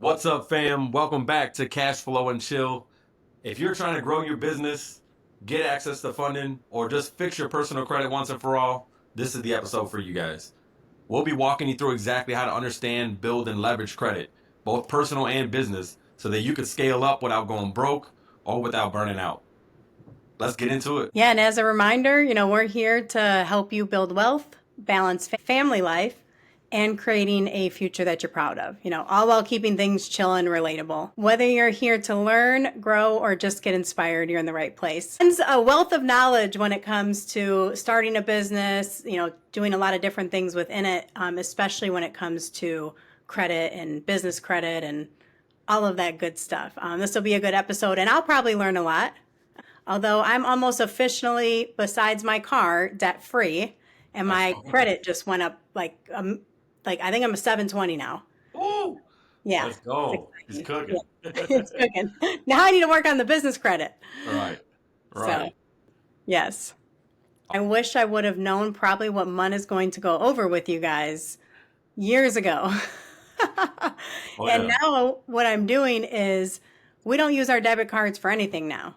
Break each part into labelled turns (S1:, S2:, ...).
S1: What's up, fam? Welcome back to Cash Flow and Chill. If you're trying to grow your business, get access to funding, or just fix your personal credit once and for all, this is the episode for you guys. We'll be walking you through exactly how to understand, build, and leverage credit, both personal and business, so that you can scale up without going broke or without burning out. Let's get into it.
S2: Yeah, and as a reminder, we're here to help you build wealth, balance family life, and creating a future that you're proud of, all while keeping things chill and relatable. Whether you're here to learn, grow, or just get inspired, you're in the right place. It's a wealth of knowledge when it comes to starting a business, doing a lot of different things within it, especially when it comes to credit and business credit and all of that good stuff. This will be a good episode, and I'll probably learn a lot. Although I'm almost officially, besides my car, debt free, and my credit just went up like I think I'm a 720 now.
S1: Ooh,
S2: Yeah,
S1: let's go.
S2: it's
S1: He's
S2: exciting.
S1: cooking.
S2: Yeah, it's cooking. Now I need to work on the business credit.
S1: Right,
S2: So
S1: right.
S2: yes, I wish I would have known probably what Mun is going to go over with you guys years ago.
S1: Oh,
S2: And
S1: yeah.
S2: now what I'm doing is we don't use our debit cards for anything now.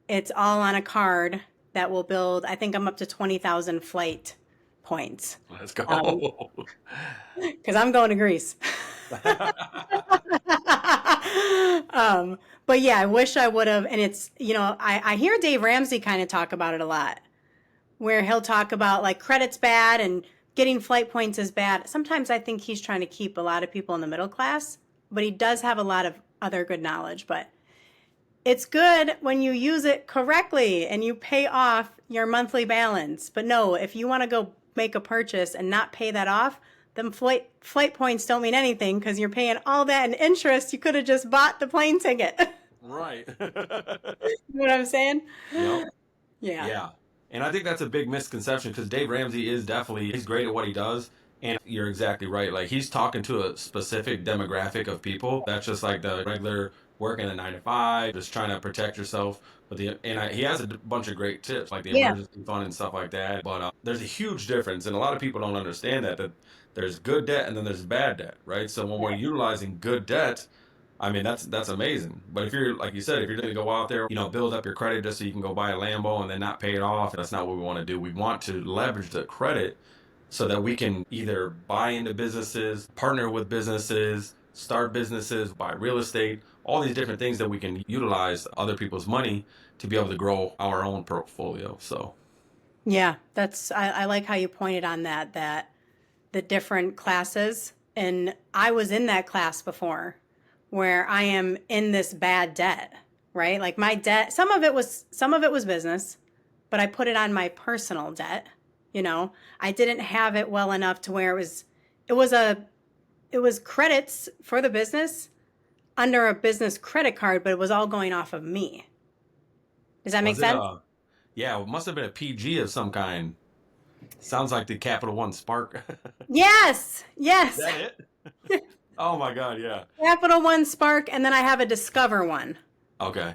S2: It's all on a card that will build, I think I'm up to 20,000 flight points.
S1: Let's
S2: Um,
S1: go.
S2: because I'm going to Greece. But yeah, I wish I would have. And it's, I hear Dave Ramsey kind of talk about it a lot, where he'll talk about like credit's bad and getting flight points is bad. Sometimes I think he's trying to keep a lot of people in the middle class, but he does have a lot of other good knowledge. But it's good when you use it correctly and you pay off your monthly balance. But no, if you want to go make a purchase and not pay that off, then flight points don't mean anything because you're paying all that in interest. You could have just bought the plane ticket.
S1: Right.
S2: You know what I'm saying?
S1: Yep.
S2: Yeah.
S1: Yeah. And I think that's a big misconception because Dave Ramsey is definitely he's great at what he does. And you're exactly right. Like he's talking to a specific demographic of people. That's just like the regular working a 9 to 5, just trying to protect yourself. He has a bunch of great tips like the
S2: Yeah.
S1: emergency fund and stuff like that. But there's a huge difference, and a lot of people don't understand that there's good debt and then there's bad debt, right? So when we're utilizing good debt, I mean, that's amazing. But if you're, like you said, if you're going to go out there, build up your credit just so you can go buy a Lambo and then not pay it off, that's not what we want to do. We want to leverage the credit so that we can either buy into businesses, partner with businesses, start businesses, buy real estate, all these different things that we can utilize other people's money to be able to grow our own portfolio. So,
S2: Yeah. I like how you pointed on that the different classes. And I was in that class before where I am in this bad debt, right? Like my debt, some of it was business, but I put it on my personal debt. I didn't have it well enough to where it was a it was credits for the business under a business credit card, but it was all going off of me. Does that make
S1: was it
S2: sense?
S1: yeah, it must have been a PG of some kind. Sounds like the Capital One Spark.
S2: Yes,
S1: Is
S2: yes.
S1: that it? Oh my God, yeah.
S2: Capital One Spark, and then I have a Discover one.
S1: Okay.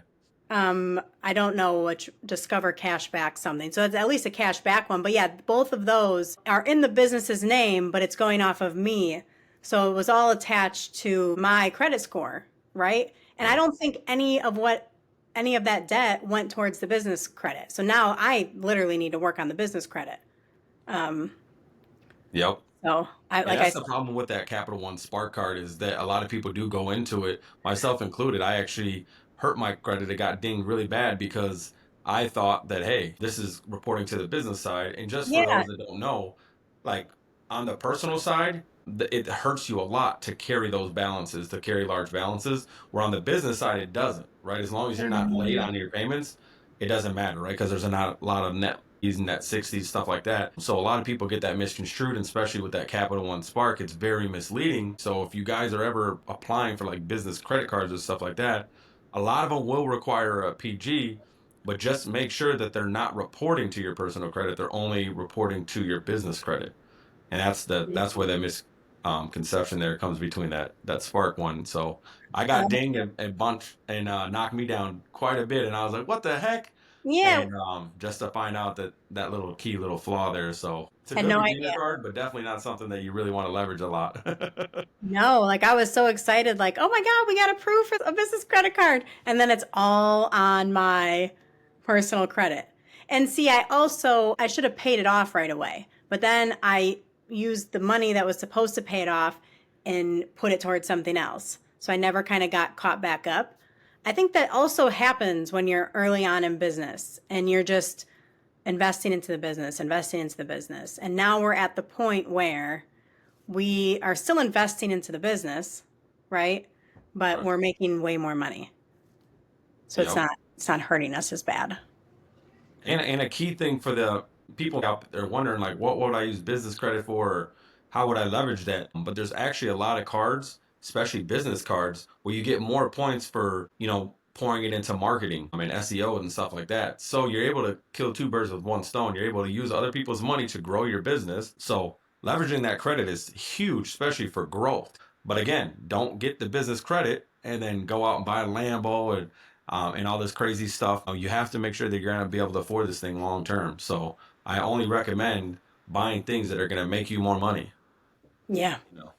S2: I don't know which Discover Cashback something. So it's at least a cashback one. But yeah, both of those are in the business's name, but it's going off of me. So it was all attached to my credit score, right? And I
S1: Yep.
S2: don't think any of that debt went towards the business credit. So now I literally need to work on the business credit. Um,
S1: Yep.
S2: so I
S1: And
S2: like I
S1: that's
S2: said,
S1: the problem with that Capital One Spark card is that a lot of people do go into it, myself included. I actually hurt my credit. It got dinged really bad because I thought that, hey, this is reporting to the business side. And just for
S2: yeah,
S1: those that don't know, like on the personal side, it hurts you a lot to carry those balances, to carry large balances. Where on the business side, it doesn't, right? As long as you're not late
S2: mhm,
S1: on your payments, it doesn't matter, right? Because there's not a lot of net using net 60s, stuff like that. So a lot of people get that misconstrued, and especially with that Capital One Spark, it's very misleading. So if you guys are ever applying for like business credit cards and stuff like that, a lot of them will require a PG, but just make sure that they're not reporting to your personal credit. They're only reporting to your business credit. And that's where that misconception there comes between that Spark one. So I got dinged a bunch and knocked me down quite a bit, and I was like, "What the heck?"
S2: yeah.
S1: And just to find out that little key little flaw there. So It's a
S2: Had
S1: good
S2: no
S1: beginner
S2: idea.
S1: card, but definitely not something that you really want to leverage a lot.
S2: No, like I was so excited, like, oh my God, we got approved for a business credit card. And then it's all on my personal credit. And see, I should have paid it off right away. But then I used the money that was supposed to pay it off and put it towards something else. So I never kind of got caught back up. I think that also happens when you're early on in business and you're just investing into the business, investing into the business. And now we're at the point where we are still investing into the business, right? But
S1: Right.
S2: we're making way more money. So
S1: Yep.
S2: it's not hurting us as bad.
S1: And a key thing for the people out there wondering like what would I use business credit for? Or how would I leverage that? But there's actually a lot of cards, especially business cards, where you get more points for, pouring it into marketing, SEO and stuff like that. So you're able to kill two birds with one stone. You're able to use other people's money to grow your business. So leveraging that credit is huge, especially for growth. But again, don't get the business credit and then go out and buy a Lambo and all this crazy stuff. You have to make sure that you're going to be able to afford this thing long term. So I only recommend buying things that are going to make you more money.
S2: Yeah,
S1: You know,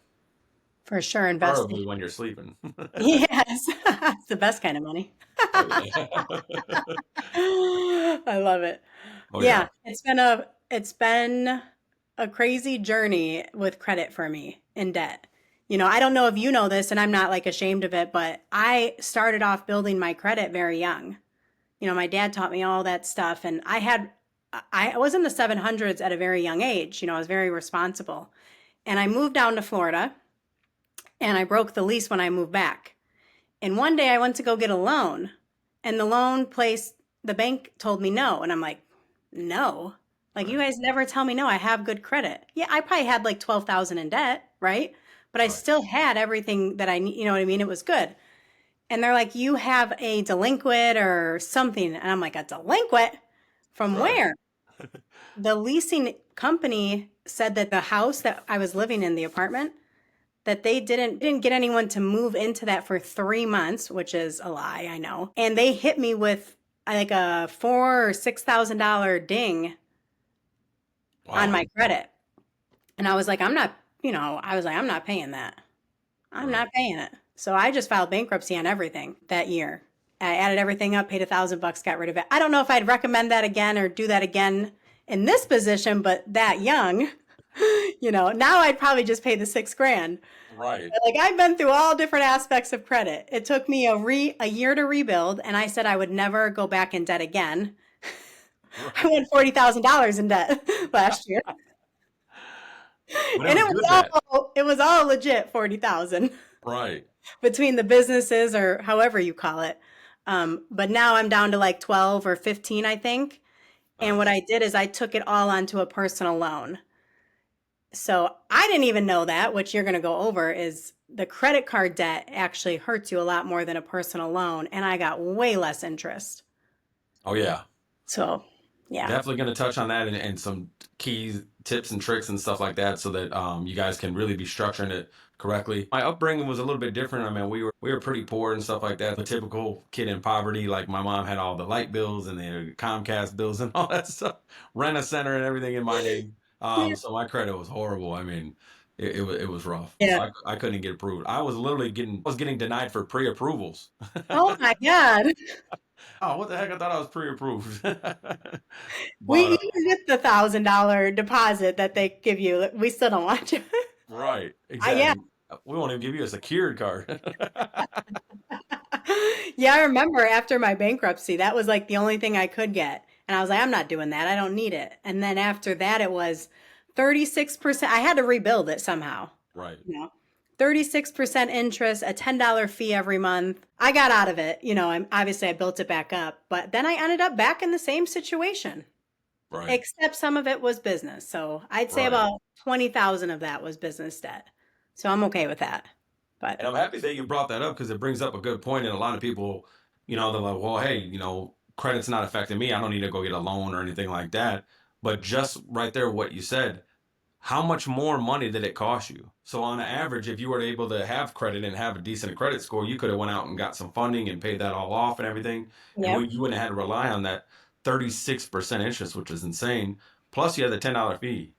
S2: for sure. Investing.
S1: preferably when you're sleeping.
S2: Yes, it's the best kind of money.
S1: Oh yeah.
S2: I love it.
S1: Oh
S2: Yeah,
S1: yeah.
S2: it's been a crazy journey with credit for me in debt. I don't know if you know this, and I'm not like ashamed of it, but I started off building my credit very young. My dad taught me all that stuff, and I was in the 700s at a very young age. I was very responsible. And I moved down to Florida, and I broke the lease when I moved back. And one day I went to go get a loan, and the bank told me no. And I'm like, no. Like, you
S1: Right.
S2: guys never tell me no. I have good credit. Yeah, I probably had like 12,000 in debt, right? But I
S1: Right.
S2: still had everything that I need, you know what I mean? It was good. And they're like, you have a delinquent or something. And I'm like, a delinquent? From
S1: Right.
S2: where? The leasing company said that the house that I was living in, the apartment, that they didn't get anyone to move into that for 3 months, which is a lie, I know. And they hit me with like a $4,000 or $6,000 ding on
S1: Wow.
S2: my credit. And I was like, I'm not paying that. I'm
S1: Right.
S2: not paying it. So I just filed bankruptcy on everything that year. I added everything up, paid $1,000, got rid of it. I don't know if I'd recommend that again or do that again in this position, but that young, now I'd probably just pay the 6 grand.
S1: Right.
S2: But like I've been through all different aspects of credit. It took me a year to rebuild, and I said I would never go back in debt again. I
S1: Right.
S2: went $40,000 in debt last year,
S1: But it
S2: and
S1: was good that.
S2: it was all legit 40,000
S1: Right.
S2: between the businesses or however you call it. But now I'm down to like 12 or 15, I think. And what
S1: Nice.
S2: I did is I took it all onto a personal loan. So I didn't even know that, which you're going to go over, is the credit card debt actually hurts you a lot more than a personal loan. And I got way less interest.
S1: Oh yeah.
S2: So, yeah.
S1: Definitely going to touch on that and some key tips and tricks and stuff like that so that you guys can really be structuring it correctly. My upbringing was a little bit different. We were pretty poor and stuff like that. The typical kid in poverty, like my mom had all the light bills and the Comcast bills and all that stuff, rent a center and everything in my name.
S2: Yeah.
S1: So my credit was horrible. It was rough. So
S2: Yeah.
S1: I couldn't get approved. I was getting denied for pre-approvals.
S2: Oh my God.
S1: Oh, what the heck? I thought I was pre-approved.
S2: We
S1: But
S2: even with the $1,000 deposit that they give you, we still don't want you.
S1: right,
S2: Yeah.
S1: exactly. We won't even give you a secured card.
S2: Yeah, I remember after my bankruptcy, that was like the only thing I could get. And I was like, I'm not doing that. I don't need it. And then after that, it was 36%. I had to rebuild it somehow,
S1: Right,
S2: you know. 36% interest, a $10 fee every month. I got out of it. Obviously I built it back up, but then I ended up back in the same situation,
S1: right,
S2: except some of it was business. So I'd say
S1: right.
S2: about 20,000 of that was business debt. So I'm okay with that. But
S1: And I'm happy that you brought that up because it brings up a good point. And a lot of people, they're like, well, hey, credit's not affecting me. I don't need to go get a loan or anything like that. But just right there, what you said, how much more money did it cost you? So on average, if you were able to have credit and have a decent credit score, you could have went out and got some funding and paid that all off and everything, and
S2: yep.
S1: you wouldn't have had to rely on that 36% interest, which is insane. Plus, you had the $10 fee.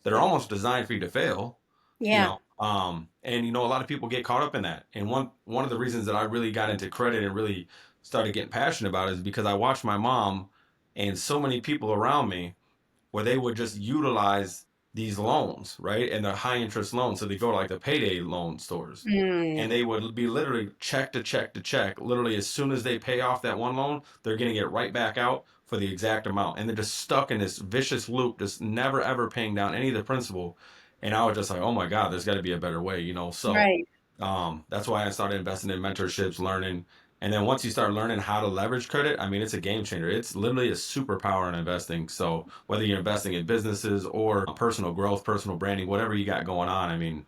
S1: that are almost designed for you to fail, you
S2: Yeah.
S1: know. And a lot of people get caught up in that. And one of the reasons that I really got into credit and really started getting passionate about it is because I watched my mom and so many people around me where they would just utilize these loans, right? And the high interest loans. So they go to like the payday loan stores and
S2: Mm,
S1: they would be literally check to check to check. Literally, as soon as they pay off that one loan, they're getting it right back out for the exact amount. And they're just stuck in this vicious loop, just never ever paying down any of the principal. And I was just like, oh my God, there's got to be a better way. So
S2: right.
S1: that's why I started investing in mentorships, learning. And then once you start learning how to leverage credit, I mean, it's a game changer. It's literally a superpower in investing. So whether you're investing in businesses or personal growth, personal branding, whatever you got going on, I mean,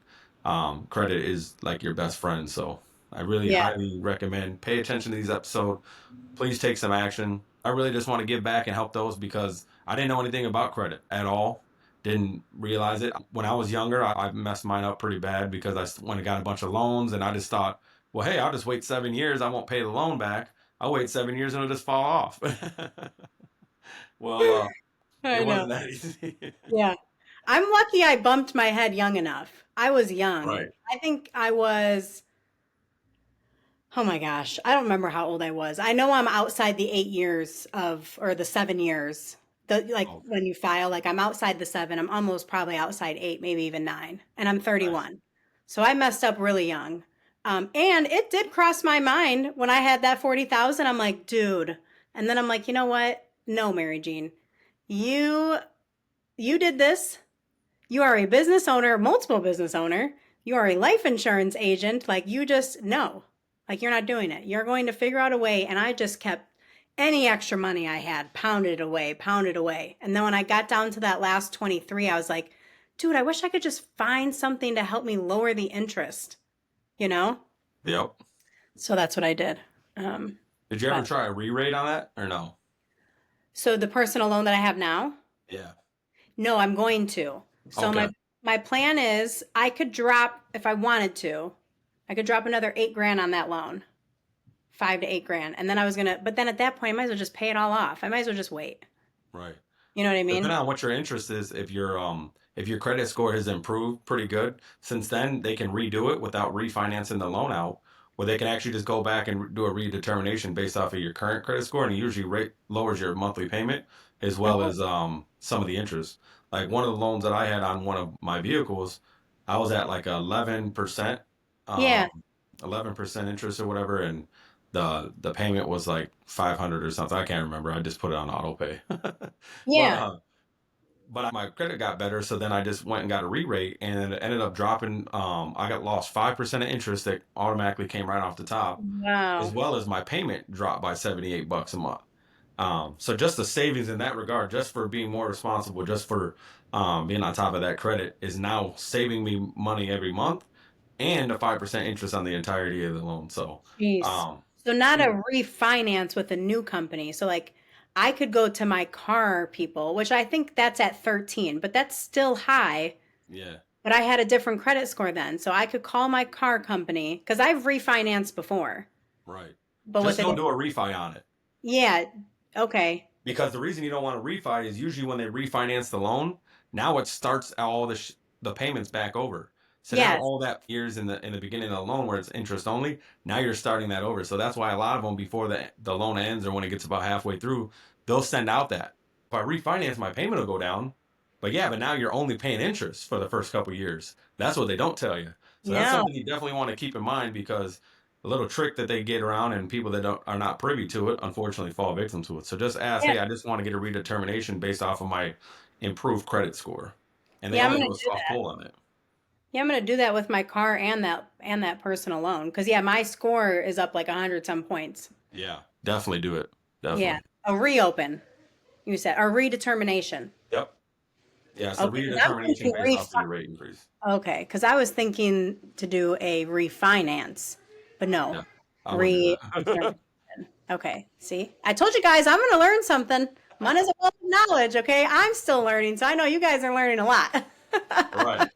S1: credit is like your best friend. So I really
S2: Yeah.
S1: highly recommend pay attention to these episodes. Please take some action. I really just want to give back and help those because I didn't know anything about credit at all. Didn't realize it. When I was younger, I messed mine up pretty bad because I went and got a bunch of loans and I just thought, well, hey, I'll just wait 7 years. I won't pay the loan back. I'll wait 7 years and it'll just fall off. Well, it
S2: I know.
S1: wasn't that easy.
S2: Yeah. I'm lucky I bumped my head young enough. I was young.
S1: Right.
S2: I think I was, oh my gosh, I don't remember how old I was. I know I'm outside the 8 years of, or the 7 years. Like
S1: Okay.
S2: when you file, like I'm outside the seven. I'm almost probably outside eight, maybe even nine. And I'm
S1: Nice.
S2: 31. So I messed up really young. And it did cross my mind when I had that 40,000. I'm like, dude. And then I'm like, you know what? No, Mary Jean, you you did this. You are a business owner, multiple business owner. You are a life insurance agent. Like, you just no, like, you're not doing it. You're going to figure out a way. And I just kept any extra money I had, pounded away, pounded away. And then when I got down to that last 23, I was like, dude, I wish I could just find something to help me lower the interest, you know?
S1: Yep.
S2: So that's what I did. Um,
S1: Did you ever
S2: but
S1: try a re-rate on that or no?
S2: so the personal loan that I have now,
S1: Yeah.
S2: no, I'm going to. So
S1: Okay.
S2: my plan is I could drop if I wanted to. I could drop another 8 grand on that loan, 5 to 8 grand, and then I was gonna. But then at that point, I might as well just pay it all off. I might as well just wait.
S1: Right.
S2: You know what I
S1: Depending
S2: mean?
S1: on what your interest is, if your credit score has improved pretty good since then, they can redo it without refinancing the loan out, where they can actually just go back and do a redetermination based off of your current credit score, and it usually lowers your monthly payment as well
S2: Oh,
S1: as some of the interest. Like one of the loans that I had on one of my vehicles, I was at like 11%,
S2: yeah,
S1: um, 11% interest or whatever, and the payment was like 500 or something. I can't remember. I just put it on auto pay. But
S2: yeah.
S1: my credit got better, so then I just went and got a re-rate, and it ended up dropping. I got lost 5% of interest that automatically came right off the top, as
S2: Wow.
S1: well as my payment dropped by $78 a month. So just the savings in that regard, just for being more responsible, just for being on top of that credit, is now saving me money every month, and a 5% interest on the entirety of the loan. So,
S2: Jeez.
S1: um,
S2: So not
S1: yeah,
S2: a refinance with a new company. So like I could go to my car people, which I think that's at 13, but that's still high.
S1: yeah,
S2: But I had a different credit score then. So I could call my car company because I've refinanced before.
S1: right.
S2: But with
S1: Just don't
S2: an,
S1: do a refi on it.
S2: yeah, okay.
S1: Because the reason you don't want to refi is usually when they refinance the loan, now it starts all the payments back over. So now
S2: Yes.
S1: all that years in the beginning of the loan where it's interest only, now you're starting that over. So that's why a lot of them before the loan ends or when it gets about halfway through, they'll send out that if I refinance, my payment will go down. But yeah, but now you're only paying interest for the first couple of years. That's what they don't tell you. So that's
S2: No.
S1: something you definitely want to keep in mind because a little trick that they get around and people that are not privy to it unfortunately fall victim to it. So just ask,
S2: Yeah.
S1: hey, I just want to get a redetermination based off of my improved credit score. And they
S2: Yeah, I'm
S1: only
S2: gonna
S1: do a
S2: do
S1: soft
S2: that.
S1: pull on it.
S2: Yeah, I'm gonna do that with my car and that personal loan. Because yeah, my score is up like 100 some points.
S1: Yeah, definitely do it.
S2: Yeah.
S1: Definitely.
S2: A reopen, you said, or redetermination.
S1: Yep. Yeah, it's a
S2: Okay, because I'm
S1: redetermination
S2: thinking
S1: based off of your rate increase.
S2: okay, because I was thinking to do a refinance, but no,
S1: Yeah, I wouldn't do
S2: redetermination.
S1: that.
S2: Okay, see, I told you guys I'm gonna learn something. Money's a wealth of knowledge. Okay, I'm still learning, so I know you guys are learning a lot.
S1: Right.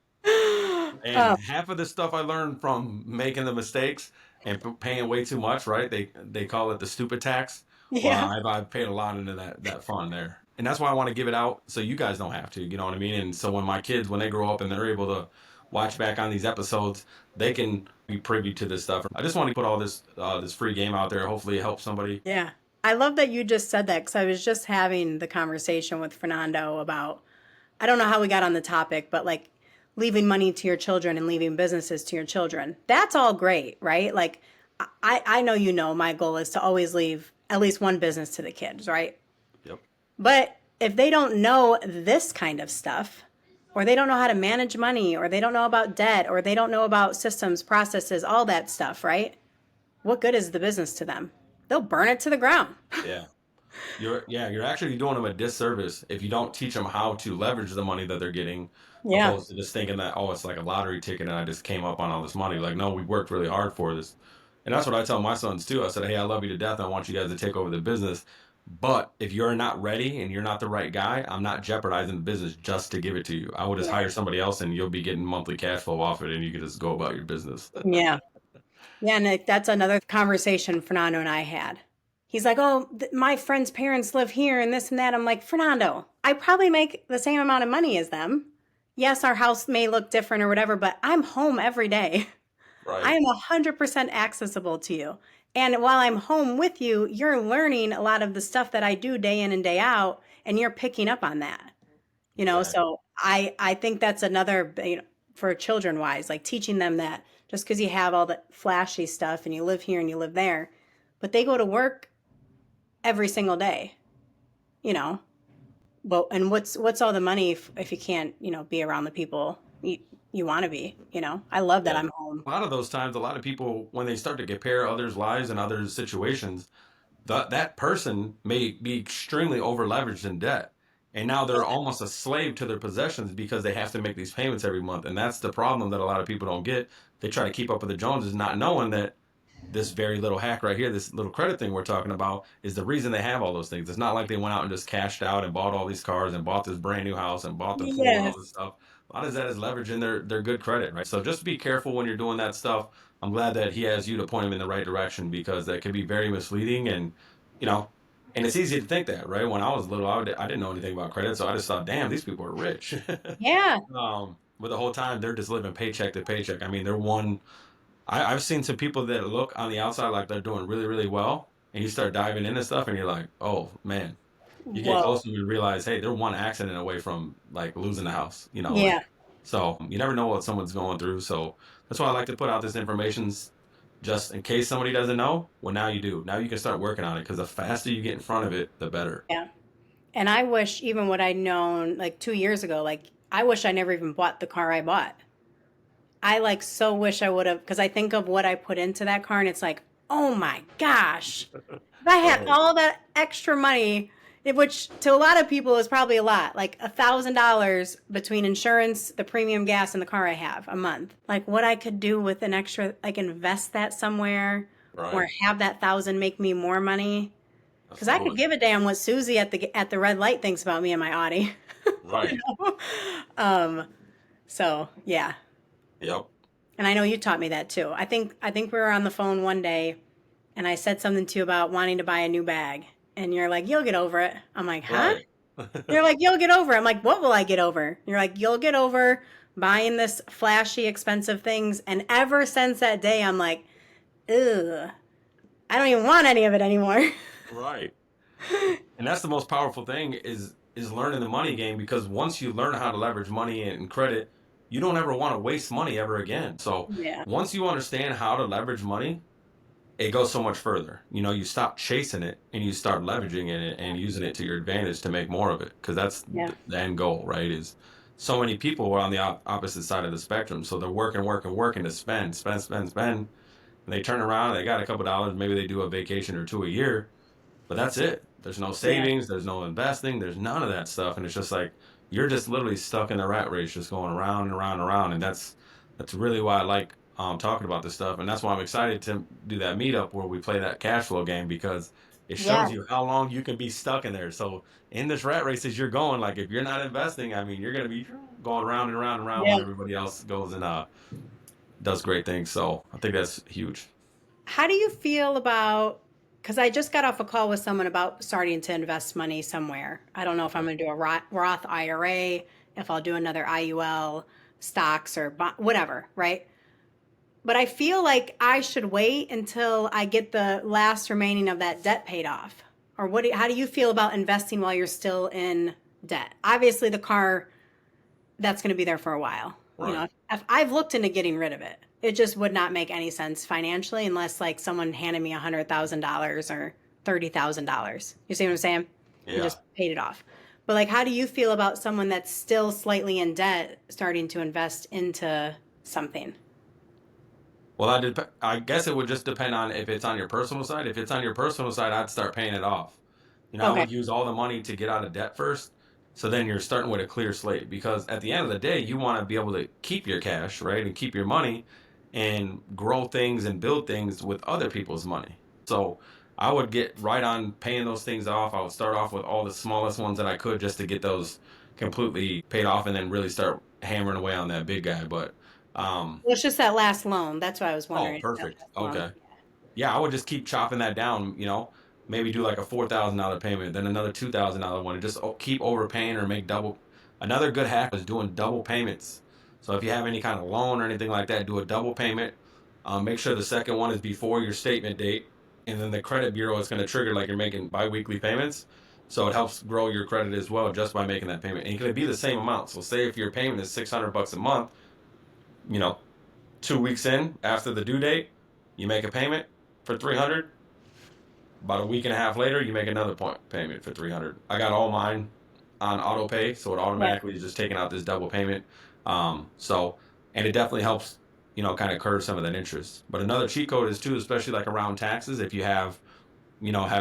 S1: And
S2: Oh,
S1: half of the stuff I learned from making the mistakes and paying way too much, right? They call it the stupid tax. Well,
S2: yeah.
S1: I've paid a lot into that fund there. And that's why I want to give it out so you guys don't have to, you know what I mean? And so when my kids, when they grow up and they're able to watch back on these episodes, they can be privy to this stuff. I just want to put all this free game out there. Hopefully it helps somebody.
S2: Yeah. I love that you just said that because I was just having the conversation with Fernando about, I don't know how we got on the topic, but like leaving money to your children and leaving businesses to your children. That's all great, right? Like, I know you know my goal is to always leave at least one business to the kids, right?
S1: Yep.
S2: But if they don't know this kind of stuff, or they don't know how to manage money, or they don't know about debt, or they don't know about systems, processes, all that stuff, right? What good is the business to them? They'll burn it to the ground.
S1: Yeah. You're actually doing them a disservice if you don't teach them how to leverage the money that they're getting,
S2: Yeah.
S1: opposed to just thinking that, oh, it's like a lottery ticket and I just came up on all this money. Like, no, we worked really hard for this. And that's what I tell my sons too. I said, hey, I love you to death. I want you guys to take over the business. But if you're not ready and you're not the right guy, I'm not jeopardizing the business just to give it to you. I will just hire somebody else and you'll be getting monthly cash flow off it and you can just go about your business.
S2: Yeah. Yeah, and that's another conversation Fernando and I had. He's like, "Oh, my friend's parents live here and this and that." I'm like, "Fernando, I probably make the same amount of money as them. Yes, our house may look different or whatever, but I'm home every day. I
S1: Right.
S2: am 100% accessible to you. And while I'm home with you, you're learning a lot of the stuff that I do day in and day out, and you're picking up on that.
S1: Exactly.
S2: So I think that's another, for children wise, like teaching them that just because you have all the flashy stuff and you live here and you live there, but they go to work every single day, you know. Well, and what's all the money if you can't, be around the people you want to be, I love that
S1: Yeah.
S2: I'm home.
S1: A lot of those times, a lot of people, when they start to compare others' lives and others' situations, that person may be extremely over leveraged in debt. And now they're almost a slave to their possessions because they have to make these payments every month. And that's the problem that a lot of people don't get. They try to keep up with the Joneses, not knowing that this very little hack right here, this little credit thing we're talking about, is the reason they have all those things. It's not like they went out and just cashed out and bought all these cars and bought this brand new house and bought the pool and all this
S2: Yes.
S1: stuff. A lot of that is leveraging their good credit, right? So just be careful when you're doing that stuff. I'm glad that he has you to point him in the right direction because that can be very misleading and you know, and it's easy to think that, right? When I was little, I didn't know anything about credit, so I just thought, damn, these people are rich.
S2: Yeah.
S1: But the whole time they're just living paycheck to paycheck. I mean, they're one I've seen some people that look on the outside like they're doing really, really well, and you start diving into stuff, and you're like, oh man, you get
S2: Whoa.
S1: close and you realize, hey, they're one accident away from like losing the house, like
S2: Yeah.
S1: so you never know what someone's going through. So that's why I like to put out this information just in case somebody doesn't know. Well, now you do. Now you can start working on it because the faster you get in front of it, the better.
S2: Yeah. And I wish even what I'd known like 2 years ago, like I wish I never even bought the car I bought. I like so wish I would have because I think of what I put into that car and it's like, oh my gosh, if I had
S1: Right.
S2: all that extra money, which to a lot of people is probably a lot, like $1,000 between insurance, the premium gas, and the car I have a month. Like what I could do with an extra, like invest that somewhere or
S1: Right.
S2: have that thousand make me more money. Because I could
S1: Absolutely.
S2: give a damn what Susie at the red light thinks about me and my Audi. you
S1: Right.
S2: know? Um. So yeah,
S1: Yep.
S2: and I know you taught me that too. I think we were on the phone one day, and I said something to you about wanting to buy a new bag, and you're like, "You'll get over it." I'm like, "Huh?"
S1: Right.
S2: You're like, "You'll get over it." I'm like, "What will I get over?" You're like, "You'll get over buying this flashy, expensive things." And ever since that day, I'm like, "Ugh, I don't even want any of it anymore."
S1: Right. And that's the most powerful thing is learning the money game because once you learn how to leverage money and credit, you don't ever want to waste money ever again. So
S2: Yeah.
S1: once you understand how to leverage money, it goes so much further. You stop chasing it and you start leveraging it and using it to your advantage to make more of it because that's
S2: Yeah.
S1: the end goal, right? Is so many people are on the opposite side of the spectrum, so they're working, working, working to spend, spend, spend, spend, and they turn around, they got a couple dollars, maybe they do a vacation or two a year, but that's it. There's no
S2: Yeah.
S1: savings, there's no investing, there's none of that stuff, and it's just like you're just literally stuck in the rat race, just going around and around and around, and that's really why I like talking about this stuff, and that's why I'm excited to do that meetup where we play that cash flow game because it shows
S2: Yeah.
S1: you how long you can be stuck in there. So in this rat race, as you're going, like if you're not investing, I mean, you're gonna be going around and around and around
S2: Yeah.
S1: while everybody else goes and does great things. So I think that's huge.
S2: How do you feel about because I just got off a call with someone about starting to invest money somewhere. I don't know if I'm going to do a Roth IRA, if I'll do another IUL, stocks or whatever, right? But I feel like I should wait until I get the last remaining of that debt paid off. Or how do you feel about investing while you're still in debt? Obviously, the car, that's going to be there for a while. You know,
S1: Right.
S2: if I've looked into getting rid of it. It just would not make any sense financially unless like someone handed me $100,000 or $30,000. You see what I'm saying? And
S1: Yeah.
S2: just paid it off. But like, how do you feel about someone that's still slightly in debt starting to invest into something?
S1: Well, I guess it would just depend on if it's on your personal side. If it's on your personal side, I'd start paying it off. I
S2: Okay.
S1: would use all the money to get out of debt first. So then you're starting with a clear slate because at the end of the day, you want to be able to keep your cash, right? And keep your money and grow things and build things with other people's money. So I would get right on paying those things off. I would start off with all the smallest ones that I could just to get those completely paid off and then really start hammering away on that big guy. But,
S2: Well, it's just that last loan. That's what I was
S1: oh,
S2: wondering. That
S1: perfect.
S2: last loan.
S1: Okay. Yeah, I would just keep chopping that down, maybe do like a $4,000 payment, then another $2,000 one, and just keep overpaying or make double. Another good hack is doing double payments. So if you have any kind of loan or anything like that, do a double payment. Make sure the second one is before your statement date, and then the credit bureau is going to trigger like you're making biweekly payments. So it helps grow your credit as well just by making that payment. And it can be the same amount. So say if your payment is $600 a month, you know, 2 weeks in after the due date, you make a payment for 300. About a week and a half later, you make another point payment for 300. I got all mine on auto pay, so it
S2: Yeah.
S1: automatically is just taking out this double payment. So and it definitely helps, kind of curb some of that interest. But another cheat code is too, especially like around taxes, if you have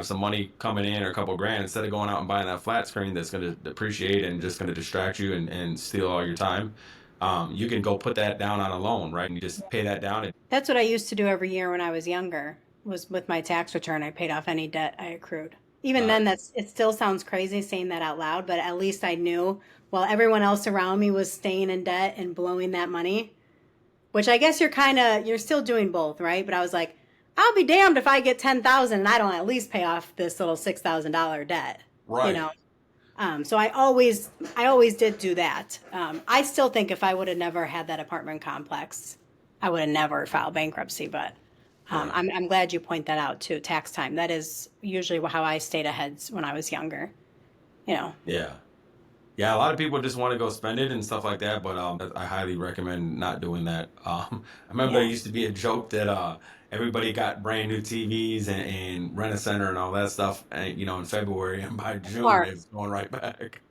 S1: some money coming in or a couple grand, instead of going out and buying that flat screen that's going to depreciate and just going to distract you and steal all your time, you can go put that down on a loan, right? And you just pay that down.
S2: That's what I used to do every year when I was younger. Was with my tax return, I paid off any debt I accrued. Even then,
S1: Nice.
S2: it still sounds crazy saying that out loud, but at least I knew while everyone else around me was staying in debt and blowing that money, which I guess you're still doing both, right? But I was like, I'll be damned if I get 10,000 and I don't at least pay off this little $6,000 debt, you
S1: Right.
S2: know. So I always did do that. I still think if I would have never had that apartment complex, I would have never filed bankruptcy. But
S1: Right.
S2: I'm glad you point that out too. Tax time. That is usually how I stayed ahead when I was younger. You know.
S1: Yeah. Yeah, a lot of people just want to go spend it and stuff like that, but I highly recommend not doing that. I remember there
S2: Yeah.
S1: used to be a joke that everybody got brand new TVs and rent a center and all that stuff, and, in February, and by June
S2: Car
S1: it's going right back.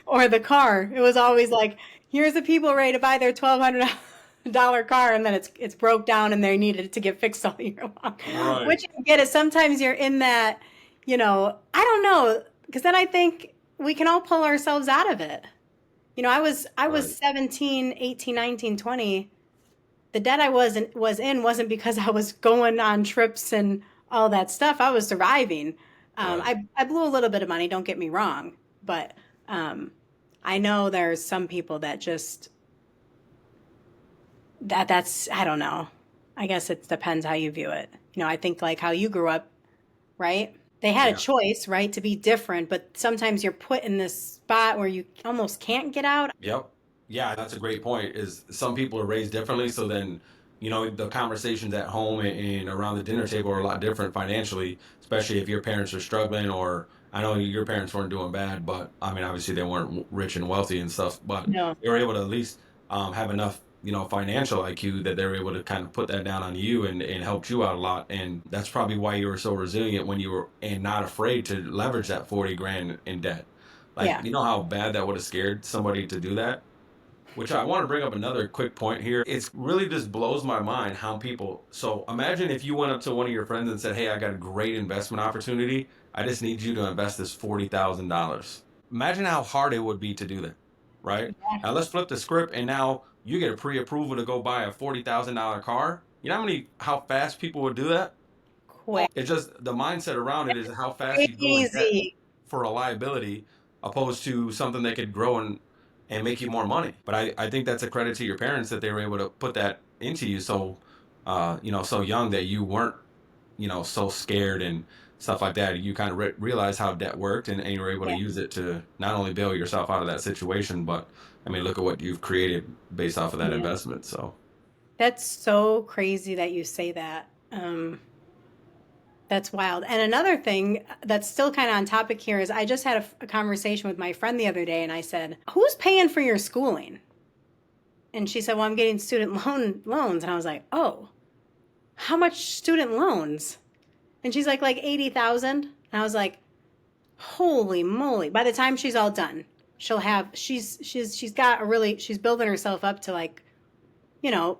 S2: or the car. It was always like, here's the people ready to buy their $1,200 car, and then it's broke down and they needed it to get fixed all year long.
S1: Right.
S2: Which I get it. Sometimes you're in that, I don't know, because then I think we can all pull ourselves out of it. I was
S1: Right.
S2: 17, 18, 19, 20. The debt I was in wasn't because I was going on trips and all that stuff. I was surviving.
S1: Right.
S2: I blew a little bit of money, don't get me wrong, but um, I know there's some people that just that's I don't know. I guess it depends how you view it. I think like how you grew up, right? They had a
S1: Yeah.
S2: choice, right, to be different, but sometimes you're put in this spot where you almost can't get out.
S1: Yep. Yeah, that's a great point. Is some people are raised differently, so then the conversations at home and around the dinner table are a lot different financially, especially if your parents are struggling. Or I know your parents weren't doing bad, but I mean, obviously they weren't rich and wealthy and stuff, but
S2: No.
S1: they were able to at least have enough financial IQ that they were able to kind of put that down on you and helped you out a lot. And that's probably why you were so resilient when you were and not afraid to leverage that 40 grand in debt. Like,
S2: Yeah.
S1: you know how bad that would have scared somebody to do that? Which I want to bring up another quick point here. It's really just blows my mind how people. So imagine if you went up to one of your friends and said, "Hey, I got a great investment opportunity. I just need you to invest this $40,000." Imagine how hard it would be to do that, right? Now let's flip the script, and now you get a pre-approval to go buy a $40,000 car. You know how fast people would do that?
S2: Quick.
S1: It's just the mindset around it is how fast you go in debt
S2: Crazy.
S1: for a liability opposed to something that could grow and make you more money. But I think that's a credit to your parents that they were able to put that into you so so young that you weren't so scared and stuff like that, you kind of realize how debt worked, and you were able to
S2: Yeah.
S1: use it to not only bail yourself out of that situation, but I mean, look at what you've created based off of that
S2: Yeah.
S1: investment. So,
S2: That's so crazy that you say that. That's wild. And another thing that's still kind of on topic here is I just had a conversation with my friend the other day, and I said, "Who's paying for your schooling?" And she said, "Well, I'm getting student loans." And I was like, "Oh, how much student loans?" And she's like 80,000. And I was like, "Holy moly. By the time she's all done, she's got a really, she's building herself up to you know,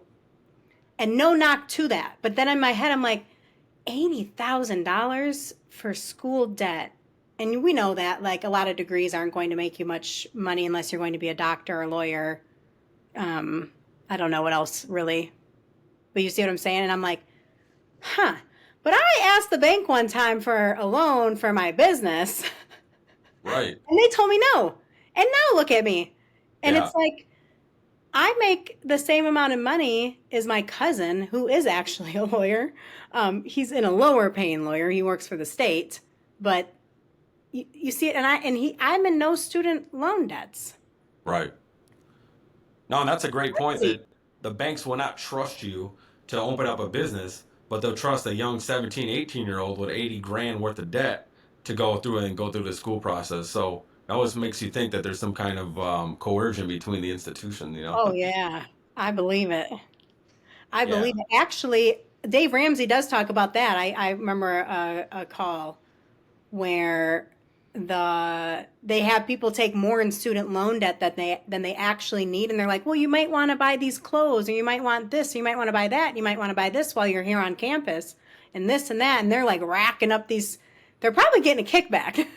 S2: and no knock to that." But then in my head, I'm like, $80,000 for school debt. And we know that a lot of degrees aren't going to make you much money unless you're going to be a doctor or a lawyer. I don't know what else really, but you see what I'm saying? And I'm like, huh. But I asked the bank one time for a loan for my business,
S1: right.
S2: and they told me no. And now look at me. And
S1: Yeah.
S2: it's like, I make the same amount of money as my cousin, who is actually a lawyer. He's in a lower paying lawyer. He works for the state, but you see it, I'm in no student loan debts.
S1: Right. No, and that's a great point
S2: Crazy.
S1: that the banks will not trust you to open up a business, but they'll trust a young 17, 18-year-old with 80 grand worth of debt to go through the school process. So it always makes you think that there's some kind of coercion between the institution.
S2: Oh yeah, I believe it. I
S1: Yeah.
S2: believe it. Actually, Dave Ramsey does talk about that. I remember a call where they have people take more in student loan debt than they actually need, and they're like, well, you might want to buy these clothes, or you might want this, or you might want to buy that, and you might want to buy this while you're here on campus, and this and that, and they're like racking up these. They're probably getting a kickback.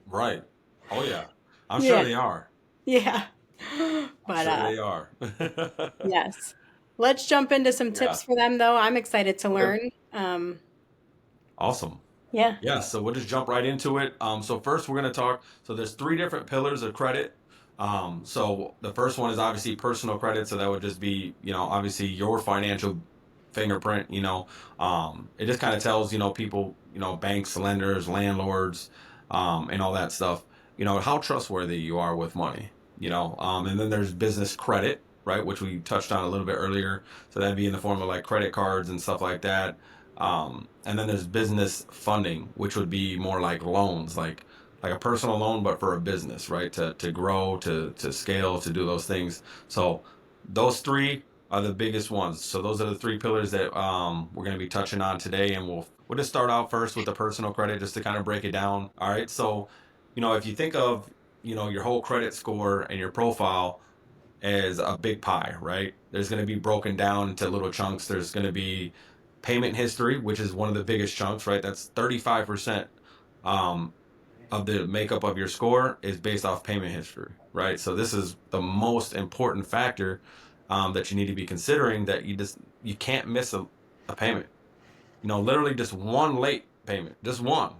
S1: Right. Oh yeah. I'm sure
S2: Yeah,
S1: they are.
S2: yeah.
S1: I'm
S2: But
S1: sure they are.
S2: yes, let's jump into some
S1: Yeah.
S2: tips for them, though. I'm excited to
S1: Okay.
S2: learn.
S1: Awesome.
S2: Yeah.
S1: Yeah, so we'll just jump right into it. So first we're going to talk. So there's three different pillars of credit. So the first one is obviously personal credit. So that would just be, obviously your financial fingerprint. It just kind of tells, people, banks, lenders, landlords, and all that stuff. How trustworthy you are with money. And then there's business credit, right, which we touched on a little bit earlier. So that'd be in the form of like credit cards and stuff like that. And then there's business funding, which would be more like loans, like a personal loan, but for a business, right? To grow, to scale, to do those things. So those three are the biggest ones. So those are the three pillars that we're going to be touching on today, and we'll just start out first with the personal credit, just to kind of break it down. All right. So, if you think of your whole credit score and your profile as a big pie, right? There's going to be broken down into little chunks. There's going to be payment history, which is one of the biggest chunks, right? That's 35% um, of the makeup of your score is based off payment history, right? So this is the most important factor that you need to be considering, that you can't miss a payment. Literally just one late payment, just one,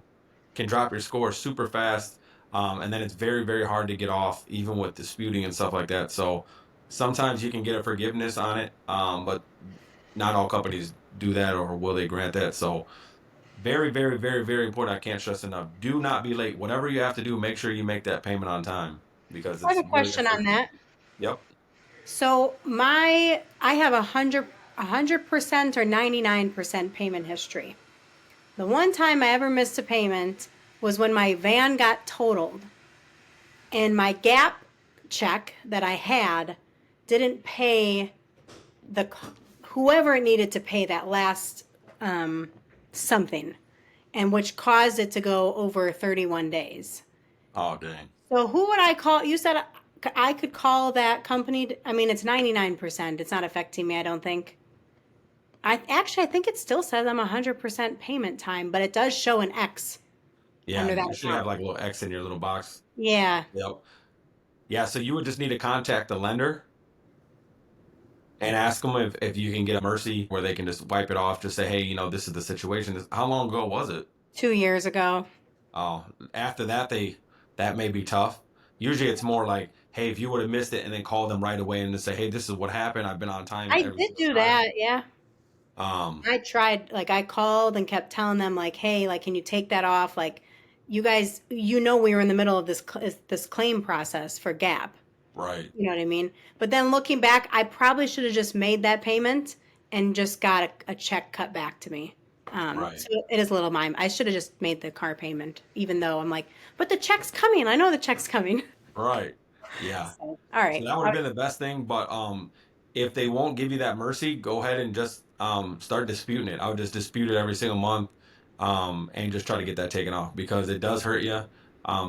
S1: can drop your score super fast. And then it's very, very hard to get off, even with disputing and stuff like that. So sometimes you can get a forgiveness on it, but not all companies do that, or will they grant that. So very, very, very, very important. I can't stress enough. Do not be late. Whatever you have to do, make sure you make that payment on time, because
S2: I have
S1: it's
S2: a
S1: really
S2: question on
S1: affecting you.
S2: that.
S1: Yep.
S2: So I have a hundred percent or 99% payment history. The one time I ever missed a payment was when my van got totaled, and my gap check that I had didn't pay the whoever it needed to pay that last something, and which caused it to go over 31 days.
S1: Oh, dang.
S2: So who would I call? You said I could call that company. I mean, it's 99%. It's not affecting me, I don't think. I think it still says I'm 100% payment time, but it does show an X
S1: Yeah,
S2: under that
S1: you should have
S2: account.
S1: like a little X in your little box.
S2: Yeah.
S1: Yep. Yeah, so you would just need to contact the lender and ask them if you can get a mercy where they can just wipe it off. Just say, hey, this is the situation. How long ago was it?
S2: 2 years ago.
S1: Oh, after that, that may be tough. Usually it's more like, hey, if you would have missed it, and then call them right away and just say, hey, this is what happened. I've been on time
S2: I
S1: every
S2: did
S1: single
S2: do
S1: time.
S2: that. Yeah.
S1: Um,
S2: I tried, like, I called and kept telling them, like, hey, like, can you take that off? Like, you guys, we were in the middle of this claim process for Gap.
S1: right,
S2: You know what I mean? But then looking back, I probably should have just made that payment and just got a check cut back to me.
S1: right,
S2: So it is a little mime. I should have just made the car payment, even though I'm like, but the check's coming. I know the check's coming.
S1: right. Yeah.
S2: So, all
S1: So
S2: right.
S1: that would have been the best thing, but if they won't give you that mercy, go ahead and just start disputing it. I would just dispute it every single month, and just try to get that taken off because it does hurt you.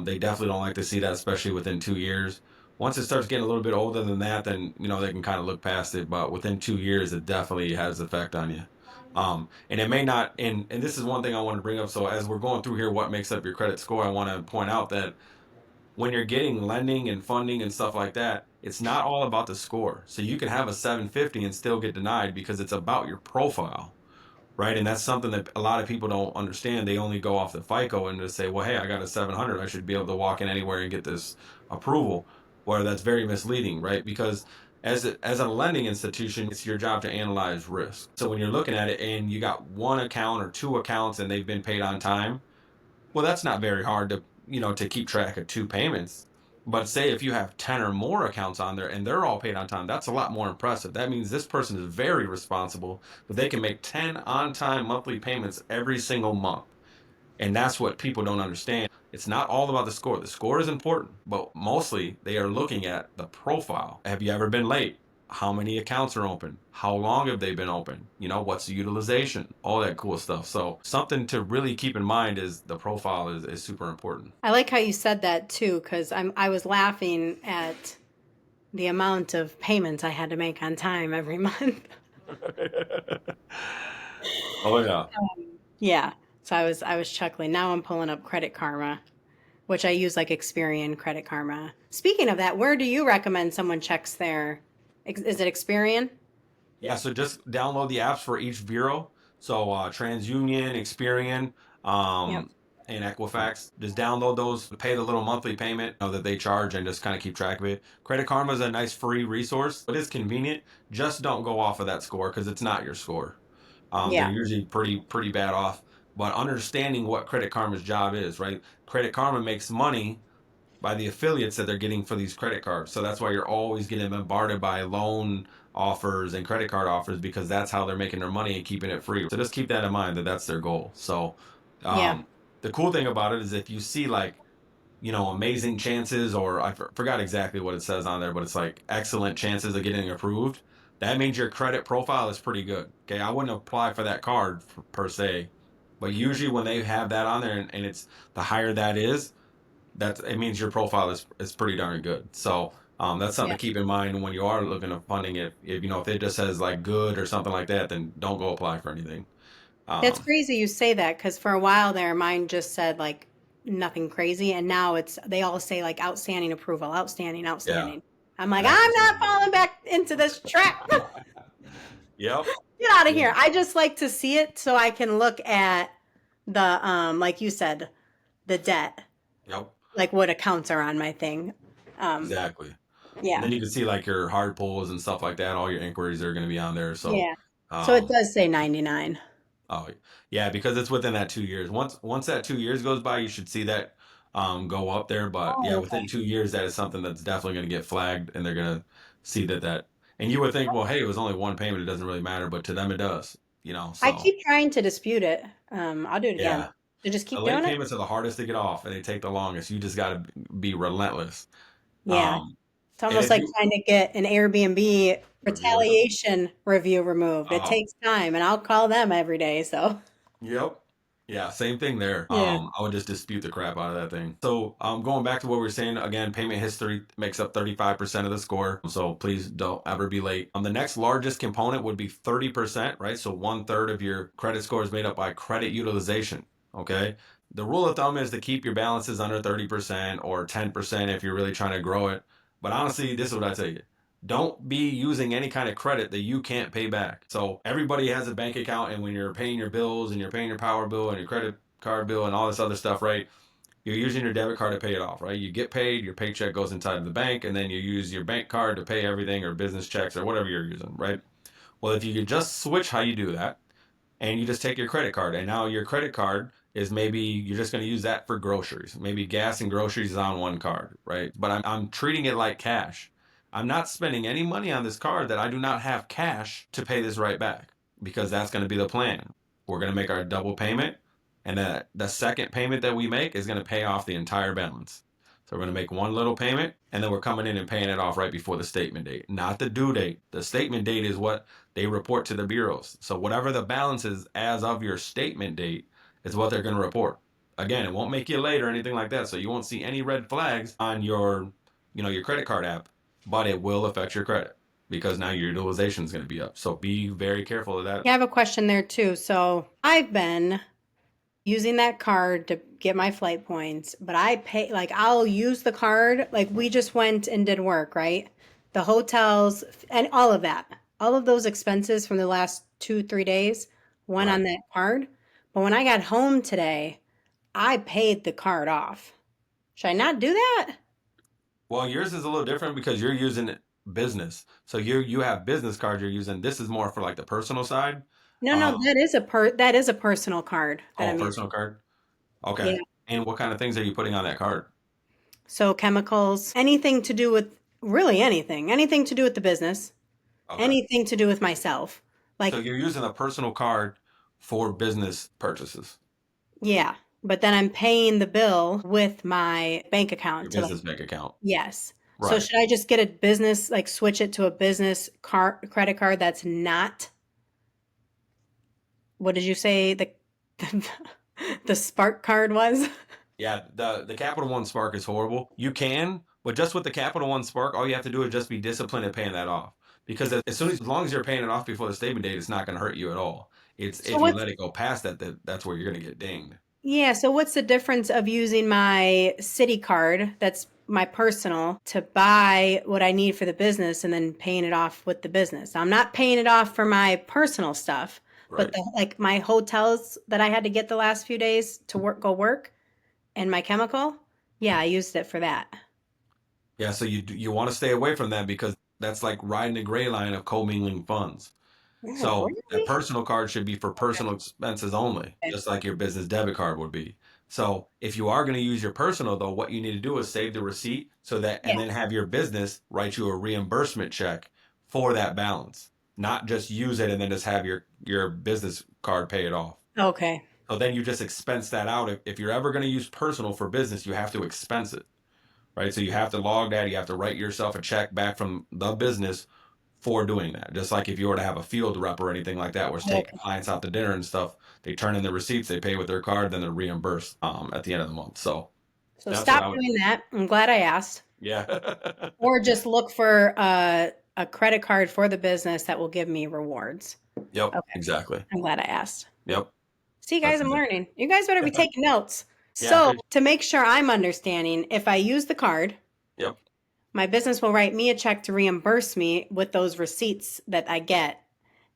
S1: They definitely don't like to see that, especially within 2 years. Once it starts getting a little bit older than that, then they can kind of look past it. But within 2 years, it definitely has effect on you. And it may not. And this is one thing I want to bring up. So as we're going through here, what makes up your credit score? I want to point out that when you're getting lending and funding and stuff like that, it's not all about the score. So you can have a 750 and still get denied because it's about your profile, right? And that's something that a lot of people don't understand. They only go off the FICO and just say, well, hey, I got a 700. I should be able to walk in anywhere and get this approval. Where that's very misleading, right? Because as a lending institution, it's your job to analyze risk. So when you're looking at it and you got one account or two accounts and they've been paid on time, well, that's not very hard to keep track of two payments. But say if you have 10 or more accounts on there and they're all paid on time, that's a lot more impressive. That means this person is very responsible, but they can make 10 on time monthly payments every single month. And that's what people don't understand. It's not all about the score. The score is important, but mostly they are looking at the profile. Have you ever been late? How many accounts are open? How long have they been open? What's the utilization? All that cool stuff. So something to really keep in mind is the profile is super important.
S2: I like how you said that too, because I was laughing at the amount of payments I had to make on time every month.
S1: Oh yeah.
S2: Yeah. So I was chuckling. Now I'm pulling up Credit Karma, which I use like Experian Credit Karma. Speaking of that, where do you recommend someone checks their? Is it Experian?
S1: Yeah, so just download the apps for each bureau. So TransUnion, Experian,
S2: Yep.
S1: um, and Equifax. Just download those, pay the little monthly payment that they charge, and just kind of keep track of it. Credit Karma is a nice free resource. It is convenient. Just don't go off of that score because it's not your score. They're
S2: Yeah.
S1: usually pretty bad off. But understanding what Credit Karma's job is, right? Credit Karma makes money by the affiliates that they're getting for these credit cards. So that's why you're always getting bombarded by loan offers and credit card offers because that's how they're making their money and keeping it free. So just keep that in mind that that's their goal. So
S2: Yeah.
S1: the cool thing about it is if you see like amazing chances, or I forgot exactly what it says on there, but it's like excellent chances of getting approved. That means your credit profile is pretty good. Okay, I wouldn't apply for that card per se, but usually when they have that on there and it's the higher that is, that it means your profile is pretty darn good. So that's something
S2: Yeah.
S1: to keep in mind when you are looking at funding it. If it just says like good or something like that, then don't go apply for anything.
S2: That's
S1: Um,
S2: crazy you say that because for a while there, mine just said like nothing crazy, and now they all say like outstanding approval, outstanding,
S1: yeah,
S2: outstanding. I'm like,
S1: that's
S2: I'm
S1: what you
S2: not
S1: want to
S2: falling back into this trap.
S1: Yep.
S2: Get out of
S1: Yeah.
S2: here. I just like to see it so I can look at the like you said, the debt,
S1: Yep.
S2: like what accounts are on my thing. Um,
S1: Exactly. And
S2: yeah,
S1: then you can see like your hard pulls and stuff like that. All your inquiries are going to be on there. So,
S2: yeah. So it
S1: um,
S2: does say 99.
S1: oh yeah, because it's within that 2 years. Once that 2 years goes by, you should see that go up there. But yeah,
S2: Oh,
S1: within
S2: okay.
S1: 2 years, that is something that's definitely going to get flagged, and they're going to see that. And you would think, well, hey, it was only one payment; it doesn't really matter, but to them, it does.
S2: I
S1: So
S2: keep trying to dispute it. I'll do it again.
S1: yeah,
S2: So just
S1: the
S2: keep
S1: late
S2: doing it.
S1: payments are the hardest to get off, and they take the longest. You just got to be relentless.
S2: Yeah,
S1: Um,
S2: it's
S1: and
S2: almost
S1: if
S2: like
S1: you
S2: trying to get an Airbnb
S1: review,
S2: retaliation review removed. It
S1: uh,
S2: takes time, and I'll call them every day. So
S1: yep. Yeah, same thing there.
S2: yeah,
S1: I would just dispute the crap out of that thing. So, going back to what we were saying again, payment history makes up 35% of the score. So please don't ever be late. The next largest component would be 30%, right? So one third of your credit score is made up by credit utilization. Okay. The rule of thumb is to keep your balances under 30% or 10% if you're really trying to grow it. But honestly, this is what I tell you. Don't be using any kind of credit that you can't pay back. So everybody has a bank account, and when you're paying your bills and you're paying your power bill and your credit card bill and all this other stuff, right? You're using your debit card to pay it off, right? You get paid, your paycheck goes inside of the bank, and then you use your bank card to pay everything or business checks or whatever you're using, right? Well, if you could just switch how you do that, and you just take your credit card, and now your credit card is maybe you're just going to use that for groceries. Maybe gas and groceries is on one card, right? But I'm treating it like cash. I'm not spending any money on this card that I do not have cash to pay this right back, because that's going to be the plan. We're going to make our double payment, and the second payment that we make is going to pay off the entire balance. So we're going to make one little payment, and then we're coming in and paying it off right before the statement date, not the due date. The statement date is what they report to the bureaus. So whatever the balance is as of your statement date is what they're going to report. Again, it won't make you late or anything like that. So you won't see any red flags on your credit card app, but it will affect your credit because now your utilization is going to be up. So be very careful of that.
S2: Yeah, I have a question there too. So I've been using that card to get my flight points, but I pay, like, I'll use the card. Like, we just went and did work, right? The hotels and all of that, all of those expenses from the last 2, 3 days went
S1: Right.
S2: on that card. But when I got home today, I paid the card off. Should I not do that?
S1: Well, yours is a little different because you're using business. So you have business cards you're using. This is more for like the personal side.
S2: No, no,
S1: Um,
S2: that is a personal card that
S1: oh,
S2: I'm
S1: personal
S2: using.
S1: card. Okay.
S2: Yeah.
S1: And what kind of things are you putting on that card?
S2: So chemicals, anything to do with really anything to do with the business,
S1: Okay.
S2: anything to do with myself.
S1: So
S2: Like,
S1: you're using a personal card for business purchases,
S2: yeah, but then I'm paying the bill with my bank
S1: your
S2: account to, like,
S1: business bank account.
S2: yes. So
S1: Right.
S2: should I just get a business, like, switch it to a business credit card that's not, what did you say the, the Spark card was?
S1: Yeah, the Capital One Spark is horrible. You can, but just with the Capital One Spark, all you have to do is just be disciplined in paying that off. Because as long as you're paying it off before the statement date, it's not going to hurt you at all. It's
S2: So
S1: if you
S2: what's
S1: let it go past that's where you're going to get dinged.
S2: Yeah, so what's the difference of using my city card, that's my personal, to buy what I need for the business and then paying it off with the business? I'm not paying it off for my personal stuff, but
S1: Right.
S2: like my hotels that I had to get the last few days to work and my chemical, yeah, I used it for that.
S1: Yeah, so you want to stay away from that because that's like riding the gray line of commingling funds.
S2: Oh,
S1: So that
S2: really?
S1: personal card should be for personal expenses only,
S2: Okay.
S1: just like your business debit card would be. So if you are going to use your personal though, what you need to do is save the receipt so that
S2: Yeah.
S1: and then have your business write you a reimbursement check for that balance. Not just use it and then just have your business card pay it off.
S2: Okay.
S1: So then you just expense that out. If you're ever going to use personal for business, you have to expense it, right? So you have to log that. You have to write yourself a check back from the business for doing that. Just like if you were to have a field rep or anything like that, where it's taking
S2: Okay.
S1: clients out to dinner and stuff, they turn in the receipts, they pay with their card, then they're reimbursed at the end of the month. So
S2: So
S1: that's what
S2: stop
S1: I would.
S2: doing that. I'm glad I asked.
S1: Yeah.
S2: Or just look for a credit card for the business that will give me rewards.
S1: Yep.
S2: Okay.
S1: Exactly.
S2: I'm glad I asked.
S1: Yep.
S2: See,
S1: That's
S2: guys, I'm
S1: it.
S2: learning. You guys better be taking notes.
S1: Yeah.
S2: So, to make sure I'm understanding, if I use the card,
S1: Yep.
S2: my business will write me a check to reimburse me with those receipts that I get.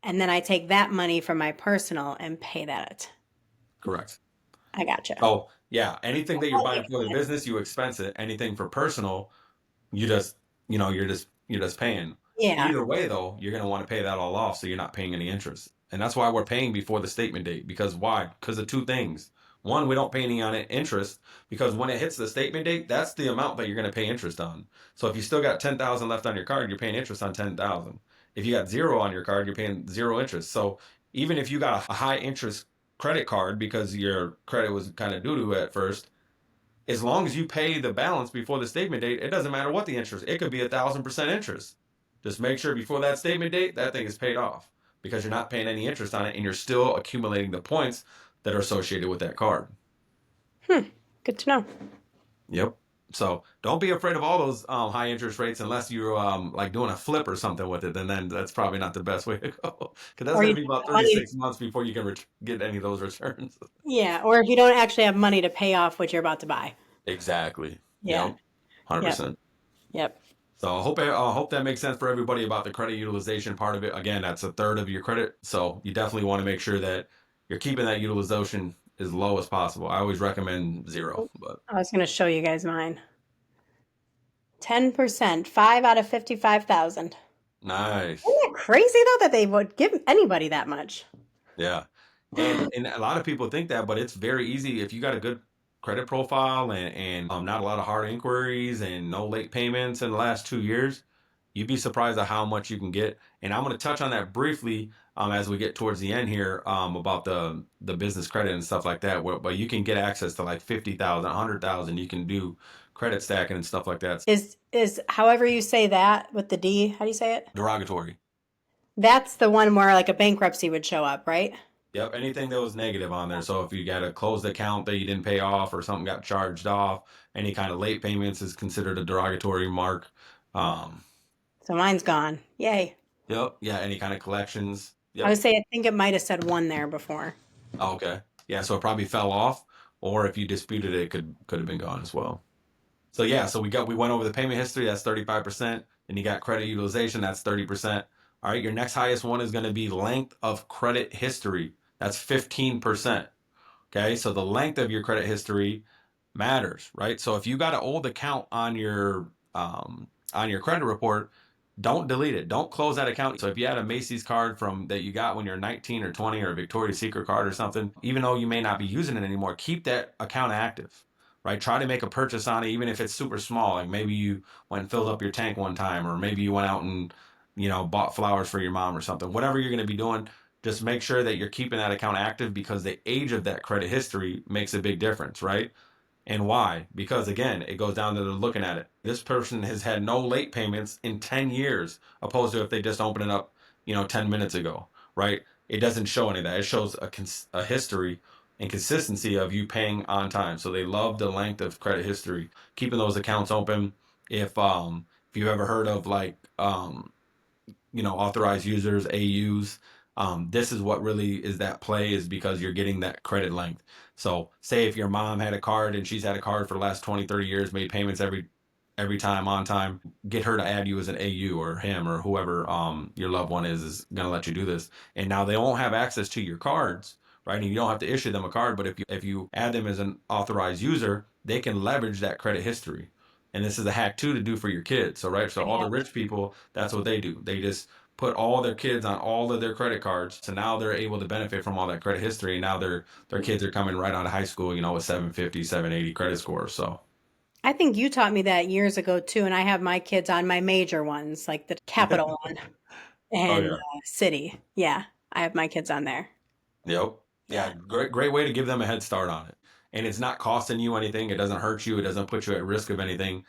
S2: And then I take that money from my personal and pay that.
S1: Correct.
S2: I gotcha.
S1: Oh, yeah. Anything that you're
S2: That
S1: buying
S2: makes
S1: for the
S2: sense.
S1: business, you expense it. Anything for personal, you just, you're just paying.
S2: Yeah.
S1: Either way, though, you're going to want to pay that all off so you're not paying any interest. And that's why we're paying before the statement date. Because why? Because of two things. One, we don't pay any on it interest because when it hits the statement date, that's the amount that you're going to pay interest on. So if you still got 10,000 left on your card, you're paying interest on 10,000. If you got zero on your card, you're paying zero interest. So even if you got a high interest credit card because your credit was kind of doo doo at first, as long as you pay the balance before the statement date, it doesn't matter what the interest. It could be 1,000% interest. Just make sure before that statement date that thing is paid off because you're not paying any interest on it and you're still accumulating the points that are associated with that card.
S2: Hmm. Good to know.
S1: Yep. So don't be afraid of all those high interest rates unless you're like doing a flip or something with it. Then that's probably not the best way to go because that's
S2: Or
S1: going
S2: you
S1: to be
S2: don't
S1: about
S2: have money.
S1: 36 months before you can get any of those returns.
S2: Yeah. Or if you don't actually have money to pay off what you're about to buy.
S1: Exactly. Yep.
S2: Yeah. Yep.
S1: 100%.
S2: Yep.
S1: So I hope that makes sense for everybody about the credit utilization part of it. Again, that's a third of your credit, so you definitely want to make sure that you're keeping that utilization as low as possible. I always recommend zero, but
S2: I was going to show you guys mine. 10%, 5 out of 55,000.
S1: Nice.
S2: Isn't that crazy though that they would give anybody that much?
S1: Yeah. And a lot of people think that, but it's very easy if you got a good credit profile and not a lot of hard inquiries and no late payments in the last 2 years, you'd be surprised at how much you can get. And I'm going to touch on that briefly as we get towards the end here about the business credit and stuff like that. But you can get access to like 50,000, 100,000. You can do credit stacking and stuff like that.
S2: Is however you say that with the D, how do you say it?
S1: Derogatory.
S2: That's the one where like a bankruptcy would show up, right?
S1: Yep, anything that was negative on there. So if you got a closed account that you didn't pay off or something got charged off, any kind of late payments is considered a derogatory mark. Um,
S2: So mine's gone. Yay.
S1: yep, yeah, any kind of collections.
S2: I
S1: Yep.
S2: would say I think it might have said one there before.
S1: Oh, okay. Yeah, so it probably fell off, or if you disputed it, could have been gone as well. So yeah, so we went over the payment history, that's 35%. Then you got credit utilization, that's 30%. All right, your next highest one is going to be length of credit history. That's 15%. Okay, so the length of your credit history matters, right? So if you got an old account on your credit report, don't delete it. Don't close that account. So if you had a Macy's card from that you got when you're 19 or 20 or a Victoria's Secret card or something, even though you may not be using it anymore, keep that account active. Right? Try to make a purchase on it, even if it's super small. Like maybe you went and filled up your tank one time, or maybe you went out and, bought flowers for your mom or something. Whatever you're going to be doing, just make sure that you're keeping that account active because the age of that credit history makes a big difference, right? And why? Because again, it goes down to the looking at it. This person has had no late payments in 10 years, opposed to if they just opened it up, 10 minutes ago, right? It doesn't show any of that. It shows a history and consistency of you paying on time. So they love the length of credit history, keeping those accounts open. If you ever heard of like authorized users, AUs. This is what really is that play is because you're getting that credit length. So say if your mom had a card and she's had a card for the last 20, 30 years, made payments every time on time, get her to add you as an AU or him or whoever your loved one is going to let you do this. And now they won't have access to your cards, right? And you don't have to issue them a card, but if you add them as an authorized user, they can leverage that credit history. And this is a hack too to do for your kids. So right, so all the
S2: Yeah.
S1: rich people, that's what they do. They just put all their kids on all of their credit cards. So now they're able to benefit from all that credit history. And now their kids are coming right out of high school, with 750, 780 credit scores. So
S2: I think you taught me that years ago too, and I have my kids on my major ones, like the capital one
S1: oh
S2: and
S1: yeah.
S2: city. Yeah, I have my kids on there.
S1: Yep. Yeah,
S2: Yeah.
S1: great way to give them a head start on it. And it's not costing you anything. It doesn't hurt you. It doesn't put you at risk of anything.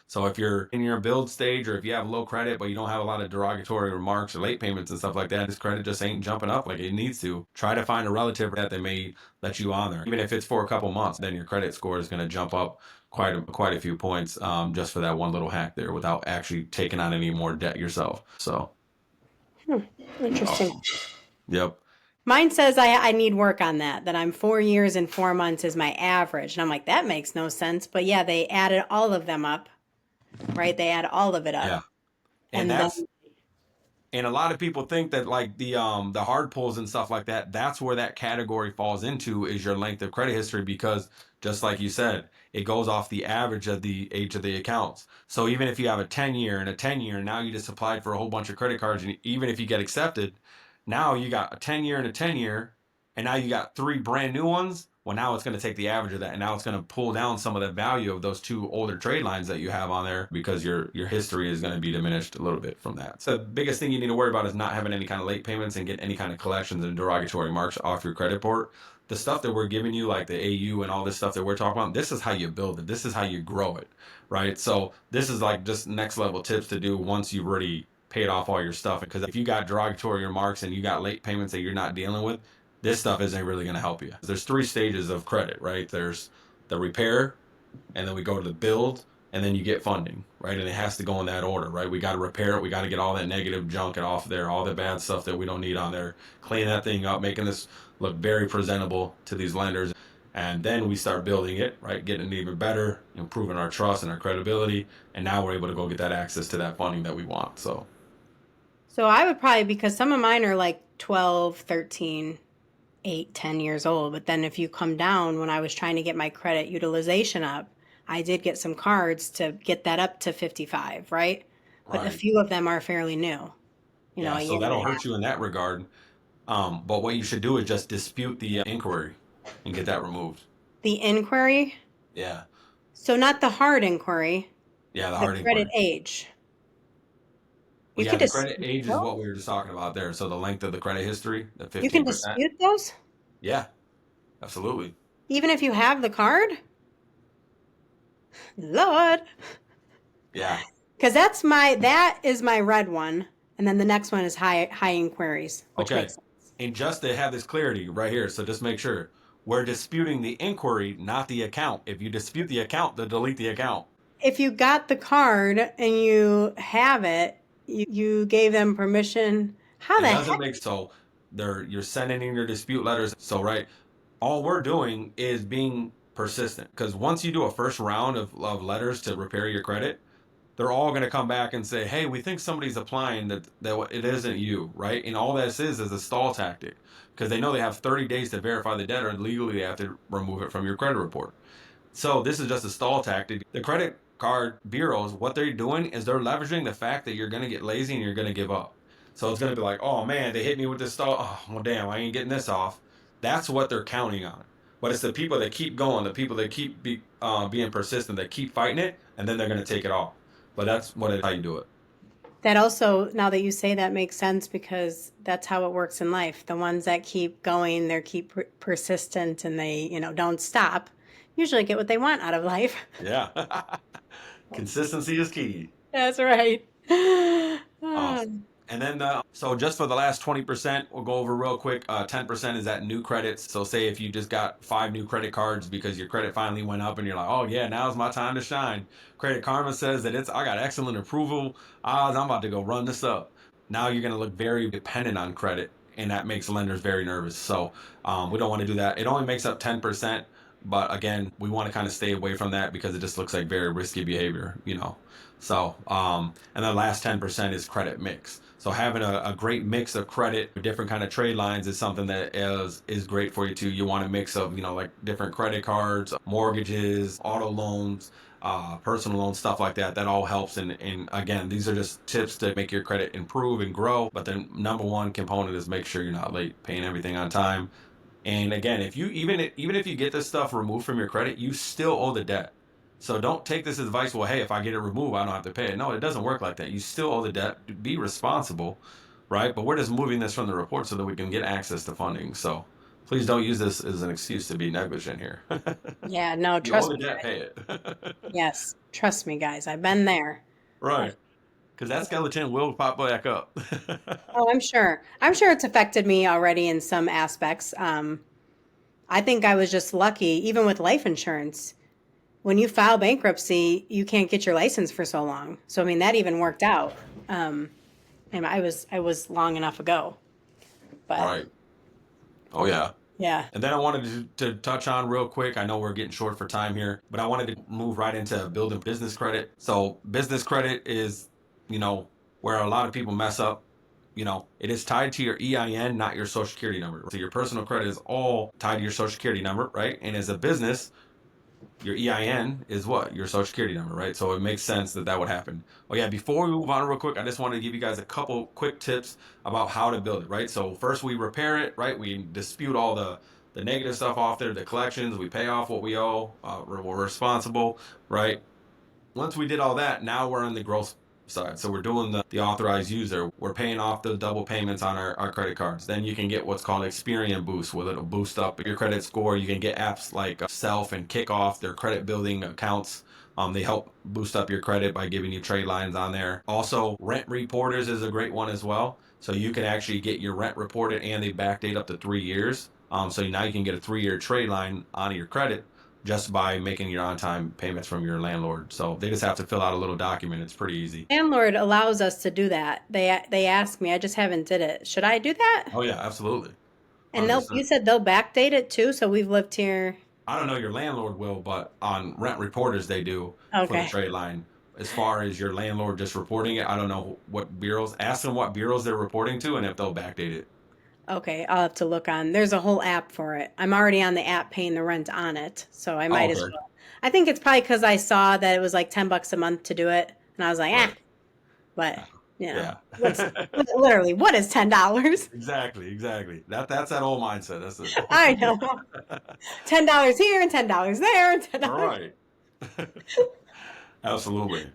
S1: So if you're in your build stage or if you have low credit but you don't have a lot of derogatory remarks or late payments and stuff like that, this credit just ain't jumping up like it needs to. Try to find a relative that they may let you on there. Even if it's for a couple months, then your credit score is going to jump up quite a few points just for that one little hack there without actually taking on any more debt yourself. So
S2: Hmm, interesting.
S1: awesome. Yep.
S2: Mine says I need work on that I'm 4 years and 4 months is my average. And I'm like, that makes no sense. But yeah, they added all of them up, right? They add all of it up.
S1: Yeah. And
S2: And then,
S1: a lot of people think that like the hard pulls and stuff like that, that's where that category falls into is your length of credit history because just like you said, it goes off the average of the age of the accounts. So even if you have a 10 year and a 10 year, and now you just applied for a whole bunch of credit cards, and even if you get accepted, now you got a 10 year and a 10 year, and now you got three brand new ones. Well, now it's going to take the average of that, and now it's going to pull down some of the value of those two older trade lines that you have on there because your history is going to be diminished a little bit from that. So the biggest thing you need to worry about is not having any kind of late payments and get any kind of collections and derogatory marks off your credit report. The stuff that we're giving you, like the AU and all this stuff that we're talking about, this is how you build it. This is how you grow it, right? So this is like just next level tips to do once you've already paid off all your stuff. Because if you got derogatory remarks and you got late payments that you're not dealing with, this stuff isn't really going to help you. There's three stages of credit, right? There's the repair, and then we go to the build, and then you get funding, right? And it has to go in that order, right? We got to repair it. We got to get all that negative junk off there, all the bad stuff that we don't need on there, clean that thing up, making this look very presentable to these lenders. And then we start building it, right? Getting it even better, improving our trust and our credibility. And now we're able to go get that access to that funding that we want.
S2: so I would probably, because some of mine are like 12, 13, 8, 10 years old. But then if you come down, when I was trying to get my credit utilization up, I did get some cards to get that up to 55, right? But a
S1: right.
S2: few of them are fairly new. a
S1: Yeah,
S2: year
S1: so
S2: and
S1: that'll
S2: a
S1: hurt
S2: half.
S1: you in that regard. But what you should do is just dispute the inquiry and get that removed.
S2: The inquiry,
S1: Yeah.
S2: so not the hard inquiry,
S1: Yeah, the
S2: the
S1: hard
S2: credit
S1: inquiry.
S2: age.
S1: Well,
S2: You
S1: yeah,
S2: can
S1: the credit
S2: dispute
S1: age is
S2: those.
S1: what we were just talking about there. So the length of the credit history, the
S2: You can
S1: 15%.
S2: dispute those,
S1: Yeah, absolutely.
S2: even if you have the card. Lord,
S1: Yeah.
S2: because that is my red one, and then the next one is high inquiries, which
S1: Okay.
S2: makes sense.
S1: And just to have this clarity right here, so just make sure we're disputing the inquiry, not the account. If you dispute the account, then delete the account.
S2: If you got the card and you have it, you gave them permission. How
S1: It
S2: the
S1: doesn't
S2: heck?
S1: make so you're sending in your dispute letters. So right, all we're doing is being persistent because once you do a first round of letters to repair your credit, they're all going to come back and say, "Hey, we think somebody's applying that it isn't you, right?" And all this is a stall tactic because they know they have 30 days to verify the debt, or legally they have to remove it from your credit report. So this is just a stall tactic. The credit card bureaus, what they're doing is they're leveraging the fact that you're going to get lazy and you're going to give up. So it's going to be like, "Oh man, they hit me with this stall. Oh well, damn, I ain't getting this off." That's what they're counting on. But it's the people that keep going, the people that keep being persistent, that keep fighting it, and then they're going to take it off. But that's how you do it.
S2: That also, now that you say that, makes sense because that's how it works in life. The ones that keep going, they keep persistent, and they, don't stop, usually get what they want out of life.
S1: Yeah. Consistency is key.
S2: That's right. Ah,
S1: Awesome. And then, so just for the last 20%, we'll go over real quick. 10% is that new credits. So, say if you just got 5 new credit cards because your credit finally went up and you're like, oh, yeah, now's my time to shine. Credit Karma says that I got excellent approval. I'm about to go run this up. Now you're going to look very dependent on credit, and that makes lenders very nervous. So, we don't want to do that. It only makes up 10%. But again, we want to kind of stay away from that because it just looks like very risky behavior. So, and the last 10% is credit mix. So having a great mix of credit, different kind of trade lines is something that is great for you too. You want a mix of, like different credit cards, mortgages, auto loans, personal loans, stuff like that. That all helps. And again, these are just tips to make your credit improve and grow. But the number one component is make sure you're not late, paying everything on time. And again, if you even if you get this stuff removed from your credit, you still owe the debt. So don't take this advice, well, hey, if I get it removed, I don't have to pay it. No, it doesn't work like that. You still owe the debt. Be responsible, right? But we're just moving this from the report so that we can get access to funding. So please don't use this as an excuse to be negligent here.
S2: yeah, no,
S1: You owe
S2: trust
S1: the
S2: me,
S1: debt,
S2: guys.
S1: pay it.
S2: Yes, trust me, guys. I've been there.
S1: Right. Because that skeleton will pop back up.
S2: Oh, I'm sure. I'm sure it's affected me already in some aspects. I think I was just lucky, even with life insurance. When you file bankruptcy, you can't get your license for so long. So I mean, that even worked out. And I was long enough ago, but
S1: Right. Oh, yeah.
S2: yeah.
S1: And then I wanted to touch on real quick. I know we're getting short for time here, but I wanted to move right into building business credit. So business credit is, you know, where a lot of people mess up. It is tied to your EIN, not your social security number. So your personal credit is all tied to your social security number, right? And as a business, your EIN is what? Your social security number, right? So it makes sense that would happen. Oh yeah, before we move on real quick, I just wanted to give you guys a couple quick tips about how to build it, right? So first we repair it, right? We dispute all the negative stuff off there, the collections, we pay off what we owe, we're responsible, right? Once we did all that, now we're on the growth side. So we're doing the authorized user. We're paying off the double payments on our credit cards. Then you can get what's called Experian Boost, where it'll boost up your credit score. You can get apps like Self and Kickoff, their credit building accounts. They help boost up your credit by giving you trade lines on there. Also, rent reporters is a great one as well. So you can actually get your rent reported and they backdate up to 3 years. So now you can get a 3-year trade line on your credit just by making your on-time payments from your landlord. So they just have to fill out a little document. It's pretty easy.
S2: Landlord allows us to do that. They ask me, I just haven't did it. Should I do that?
S1: Oh yeah, absolutely.
S2: And you
S1: 100%.
S2: said they'll backdate it too, so we've lived here.
S1: I don't know your landlord will, but on rent reporters they do for the
S2: Okay.
S1: trade line. As far as your landlord just reporting it, I don't know what bureaus. Ask them what bureaus they're reporting to and if they'll backdate it.
S2: Okay, I'll have to look on. There's a whole app for it. I'm already on the app paying the rent on it, so I
S1: Oh,
S2: might as
S1: okay.
S2: well. I think it's probably because I saw that it was like $10 a month to do it, and I was like,
S1: Right.
S2: but You know,
S1: Yeah.
S2: what's literally what is $10?
S1: Exactly, exactly. That's that old mindset. That's
S2: I
S1: it.
S2: know. $10 here and $10 there and
S1: All
S2: $10.
S1: right. Absolutely.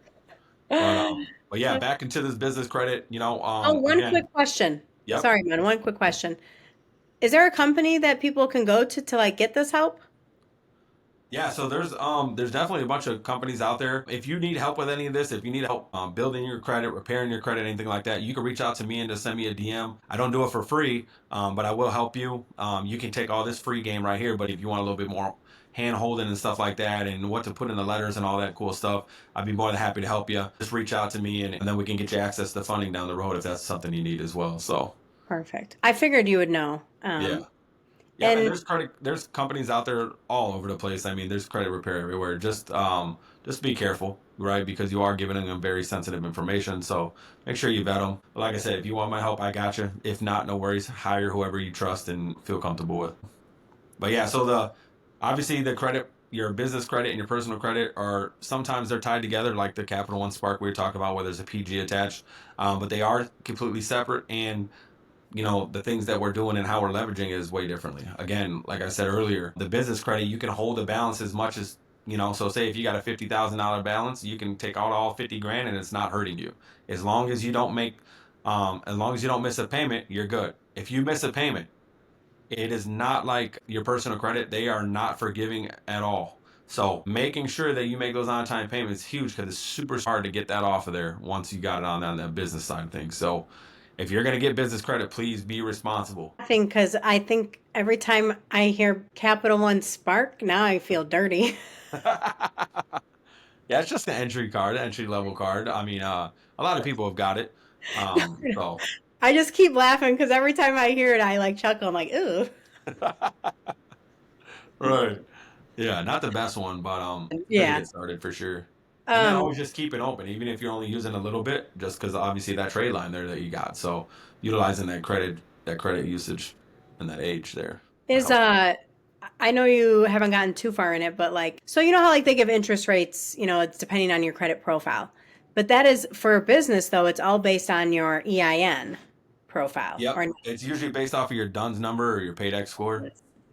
S1: But yeah, back into this business credit,
S2: Oh, one
S1: again,
S2: quick question.
S1: yep.
S2: Sorry, man. One quick question. Is there a company that people can go to like get this help?
S1: Yeah, so there's definitely a bunch of companies out there. If you need help with any of this, if you need help building your credit, repairing your credit, anything like that, you can reach out to me and just send me a DM. I don't do it for free, but I will help you. You can take all this free game right here, but if you want a little bit more hand holding and stuff like that and what to put in the letters and all that cool stuff, I'd be more than happy to help you. Just reach out to me and then we can get you access to funding down the road if that's something you need as well. So
S2: Perfect. I figured you would know.
S1: yeah. Yeah, and
S2: And
S1: there's companies out there all over the place. I mean, there's credit repair everywhere. Just be careful, right? Because you are giving them very sensitive information. So make sure you vet them. But like I said, if you want my help, I got you. If not, no worries. Hire whoever you trust and feel comfortable with. But yeah, so the obviously the credit, your business credit and your personal credit are sometimes they're tied together, like the Capital One Spark we were talking about, where there's a PG attached. But they are completely separate, and the things that we're doing and how we're leveraging is way differently. Again, like I said earlier, the business credit, you can hold a balance as much as, so say if you got a $50,000 balance, you can take out all 50 grand and it's not hurting you. As long as you don't as long as you don't miss a payment, you're good. If you miss a payment, it is not like your personal credit. They are not forgiving at all. So making sure that you make those on-time payments is huge because it's super hard to get that off of there once you got it on that business side of things. So if you're going to get business credit, please be responsible.
S2: laughing because I think every time I hear Capital One Spark, now I feel dirty.
S1: Yeah, it's just an entry card, entry level card. I mean, a lot of people have got it. So
S2: I just keep laughing because every time I hear it, I like chuckle. I'm like, ooh.
S1: right. Yeah, not the best one, but good to
S2: Yeah.
S1: get started for sure. And then
S2: Um,
S1: always just keep it open, even if you're only using a little bit, just because obviously that trade line there that you got. So utilizing that credit usage and that age there will
S2: is
S1: help.
S2: I know you haven't gotten too far in it, but like, so you know how like they give interest rates, it's depending on your credit profile. But that is for a business though, it's all based on your EIN profile.
S1: Yep.
S2: Or
S1: It's usually based off of your DUNS number or your paydex score.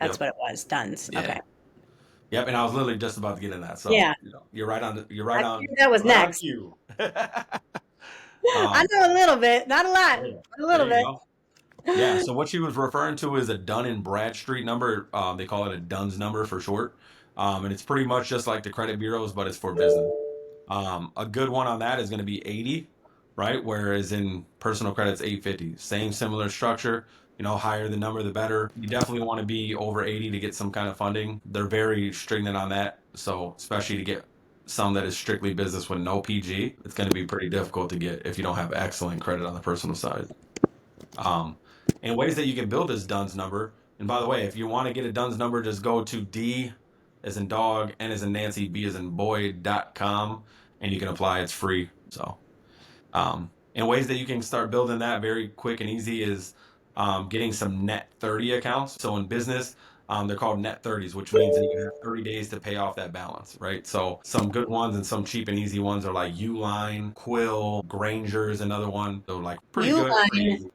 S2: that's
S1: Yep.
S2: what it was, DUNS.
S1: Yeah.
S2: Okay.
S1: Yep. And I was literally just about to get in that. So,
S2: Yeah.
S1: you're right on you're
S2: I
S1: right
S2: figured that was
S1: right on
S2: next.
S1: cue.
S2: I
S1: um,
S2: know a little bit, not a lot,
S1: yeah.
S2: but a
S1: There
S2: little
S1: you
S2: bit.
S1: go. Yeah, so what she was referring to is a Dun and Bradstreet number. They call it a DUNS number for short. And it's pretty much just like the credit bureaus, but it's for business. A good one on that is going to be 80, right? Whereas in personal credit, it's 850. Same similar structure. Higher the number, the better. You definitely want to be over 80 to get some kind of funding. They're very stringent on that. So, especially to get some that is strictly business with no PG, it's going to be pretty difficult to get if you don't have excellent credit on the personal side. Um, and ways that you can build this DUNS number. And by the way, if you want to get a DUNS number, just go to D as in dog, N as in Nancy, B as in boy.com, and you can apply. It's free. So, and ways that you can start building that very quick and easy is getting some net 30 accounts. So in business, they're called net 30s, which means that you have 30 days to pay off that balance, right? So some good ones and some cheap and easy ones are like Uline, Quill, Granger is another one. So like pretty good, pretty
S2: Uline,
S1: easy.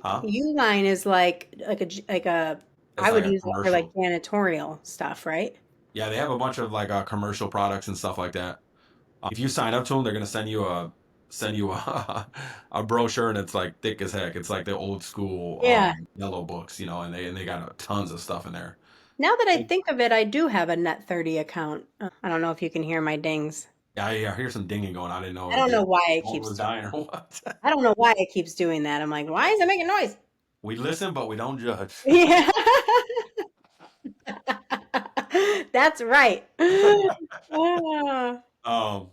S1: Huh?
S2: Uline is like a
S1: It's
S2: I
S1: like
S2: would
S1: a
S2: use it for like
S1: commercial.
S2: janitorial stuff, right?
S1: Yeah, they have a bunch of like commercial products and stuff like that. If you sign up to them, they're gonna send you a a brochure, and it's like thick as heck. It's like the old school
S2: Yeah.
S1: yellow books, and they got tons of stuff in there.
S2: Now that I think of it, I do have a Net 30 account. I don't know if you can hear my dings.
S1: Yeah, I hear some dinging going. I didn't know
S2: I
S1: if
S2: don't know
S1: your
S2: why it
S1: phone
S2: keeps
S1: was
S2: doing
S1: dying or what.
S2: I don't know why it keeps doing that. I'm like, why is it making noise?
S1: We listen, but we don't judge.
S2: Yeah. That's right. Ah.
S1: Um,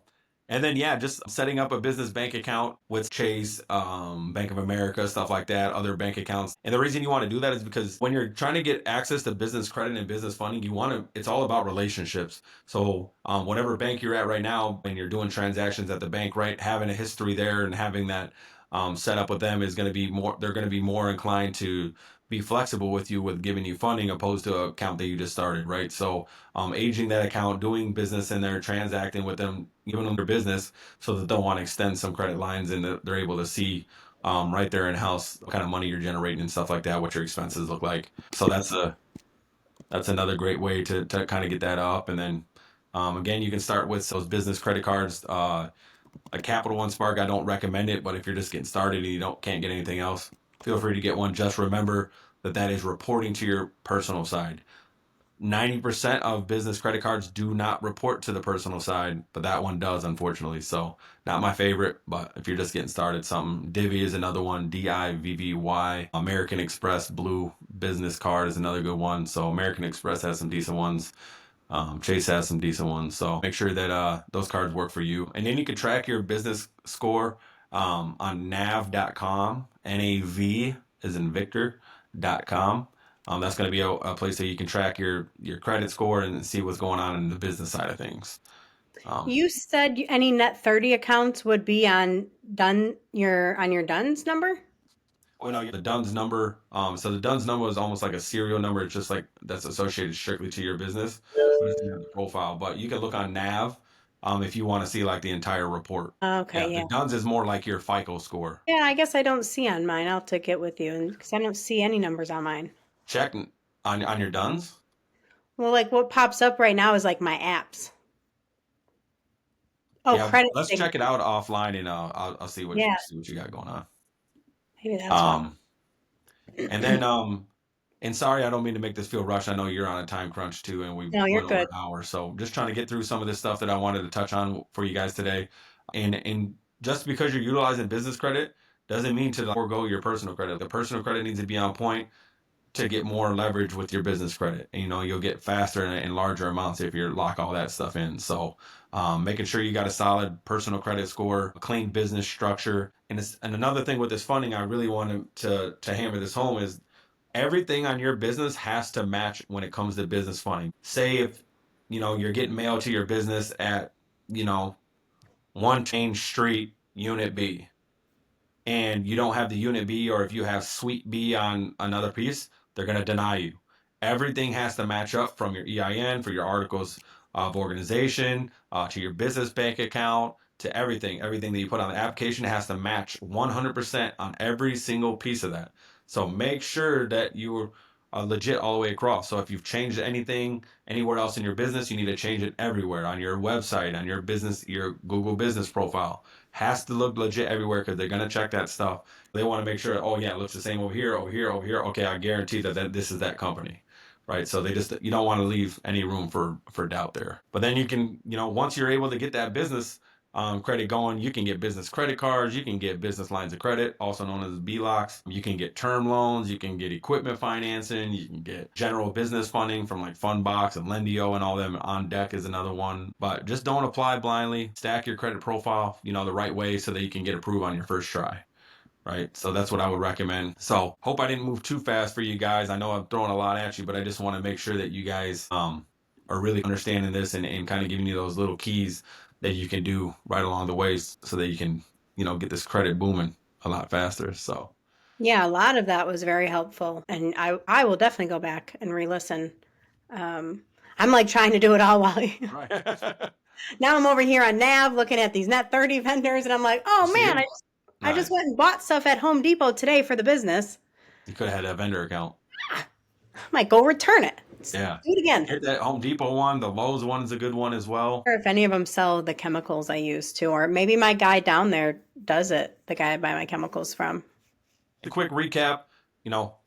S1: and then yeah, just setting up a business bank account with Chase, Bank of America, stuff like that, other bank accounts. And the reason you want to do that is because when you're trying to get access to business credit and business funding, it's all about relationships. So whatever bank you're at right now, when you're doing transactions at the bank, right, having a history there and having that set up with them is going to be more, they're going to be more inclined to be flexible with you with giving you funding opposed to an account that you just started, right? So aging that account, doing business in there, transacting with them, giving them their business so that they'll want to extend some credit lines and that they're able to see right there in house what kind of money you're generating and stuff like that, what your expenses look like. So that's another great way to kind of get that up. And then again, you can start with those business credit cards. A Capital One Spark, I don't recommend it, but if you're just getting started and you can't get anything else, feel free to get one. Just remember that that is reporting to your personal side. 90% of business credit cards do not report to the personal side, but that one does, unfortunately. So, not my favorite, but if you're just getting started, something. Divvy is another one, DIVVY. American Express Blue Business Card is another good one. So, American Express has some decent ones. Chase has some decent ones, so make sure that those cards work for you. And then you can track your business score on nav.com. NAV is in Victor.com. That's going to be a place that you can track your credit score and see what's going on in the business side of things. Um,
S2: You said any net 30 accounts would be on your Duns number?
S1: oh no, the DUNS number. So the DUNS number is almost like a serial number. It's just like that's associated strictly to your business, but it's in your profile. But you can look on Nav, if you want to see like the entire report. Yeah,
S2: Okay,
S1: the
S2: yeah.
S1: DUNS is more like your FICO score.
S2: Yeah, I guess I don't see on mine. I'll have to get with you because I don't see any numbers on mine.
S1: Check on your DUNS.
S2: Well, like what pops up right now is like my apps. Oh,
S1: Yeah,
S2: credit
S1: let's
S2: sig.
S1: check it out offline, and I'll
S2: Yeah,
S1: see what you got going on.
S2: maybe that's why.
S1: Um, and then and sorry, I don't mean to make this feel rushed. I know you're on a time crunch too, and we
S2: No, you're
S1: went over
S2: good.
S1: an hour. So just trying to get through some of this stuff that I wanted to touch on for you guys today. And just because you're utilizing business credit doesn't mean to forego your personal credit. The personal credit needs to be on point to get more leverage with your business credit. And, you'll get faster and larger amounts if you lock all that stuff in. So making sure you got a solid personal credit score, a clean business structure. And another thing with this funding, I really wanted to hammer this home is everything on your business has to match when it comes to business funding. Say if you're getting mail to your business at you know one Change Street Unit B, and you don't have the Unit B, or if you have Suite B on another piece, they're going to deny you. Everything has to match up from your EIN for your articles of organization to your business bank account to everything. Everything that you put on the application has to match 100% on every single piece of that. So make sure that you are legit all the way across. So if you've changed anything anywhere else in your business, you need to change it everywhere on your website, on your business, your Google business profile. Has to look legit everywhere because they're gonna check that stuff. They want to make sure, oh yeah, it looks the same over here, over here, over here. Okay, I guarantee that this is that company, right? So you don't want to leave any room for doubt there. But then you can, once you're able to get that business credit going, you can get business credit cards, you can get business lines of credit, also known as BLOCs. You can get term loans, you can get equipment financing, you can get general business funding from like Fundbox and Lendio and all them. On Deck is another one. But just don't apply blindly. Stack your credit profile, the right way so that you can get approved on your first try. Right. So that's what I would recommend. So hope I didn't move too fast for you guys. I know I'm throwing a lot at you, but I just want to make sure that you guys are really understanding this and kind of giving you those little keys that you can do right along the way so that you can, get this credit booming a lot faster. So
S2: Yeah, a lot of that was very helpful, and I will definitely go back and re-listen. Um, I'm like trying to do it all while
S1: right.
S2: now I'm over here on Nav looking at these net 30 vendors, and I'm like,
S1: You
S2: oh
S1: see
S2: man,
S1: it?
S2: I just
S1: Nice.
S2: went and bought stuff at Home Depot today for the business.
S1: You could have had a vendor account.
S2: I might go return it. Let's
S1: Yeah.
S2: do it again.
S1: Hit that Home Depot one. The Lowe's one is a good one as well.
S2: Or if any of them sell the chemicals I use too, or maybe my guy down there does it. The guy I buy my chemicals from.
S1: A quick recap,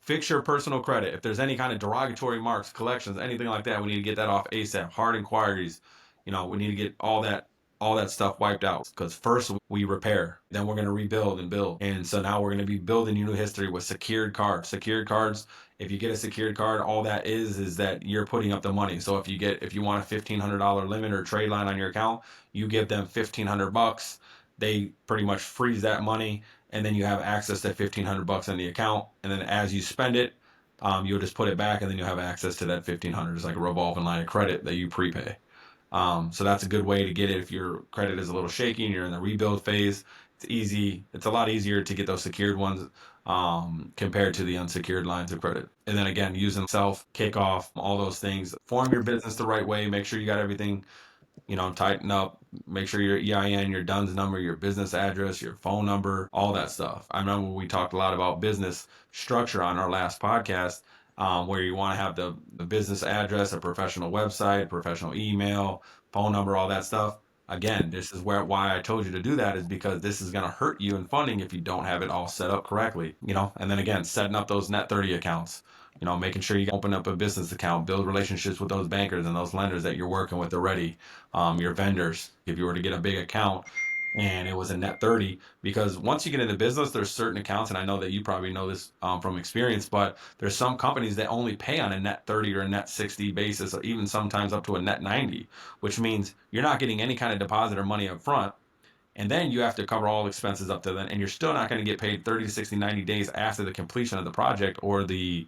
S1: fix your personal credit. If there's any kind of derogatory marks, collections, anything like that, we need to get that off ASAP. Hard inquiries, we need to get all that stuff wiped out because first we repair, then we're going to rebuild and build. And so now we're going to be building new history with secured cards. Secured cards, if you get a secured card, all that is that you're putting up the money. So if you want a $1,500 limit or trade line on your account, you give them $1,500. They pretty much freeze that money, and then you have access to $1,500 in the account. And then as you spend it, you'll just put it back, and then you'll have access to that 1,500. It's like a revolving line of credit that you prepay. So that's a good way to get it if your credit is a little shaky and you're in the rebuild phase. It's easy. It's a lot easier to get those secured ones compared to the unsecured lines of credit. And then again, using self, kickoff, all those things, form your business the right way, make sure you got everything, tighten up, make sure your EIN, your DUNS number, your business address, your phone number, all that stuff. I remember we talked a lot about business structure on our last podcast, where you want to have the business address, a professional website, professional email, phone number, all that stuff. Again, this is why I told you to do that, is because this is going to hurt you in funding if you don't have it all set up correctly, and then again, setting up those net 30 accounts, making sure you open up a business account, build relationships with those bankers and those lenders that you're working with already, your vendors, if you were to get a big account and it was a net 30. Because once you get into business, there's certain accounts, and I know that you probably know this from experience, but there's some companies that only pay on a net 30 or a net 60 basis, or even sometimes up to a net 90, which means you're not getting any kind of deposit or money up front. And then you have to cover all expenses up to then, and you're still not going to get paid 30 to 60, 90 days after the completion of the project or the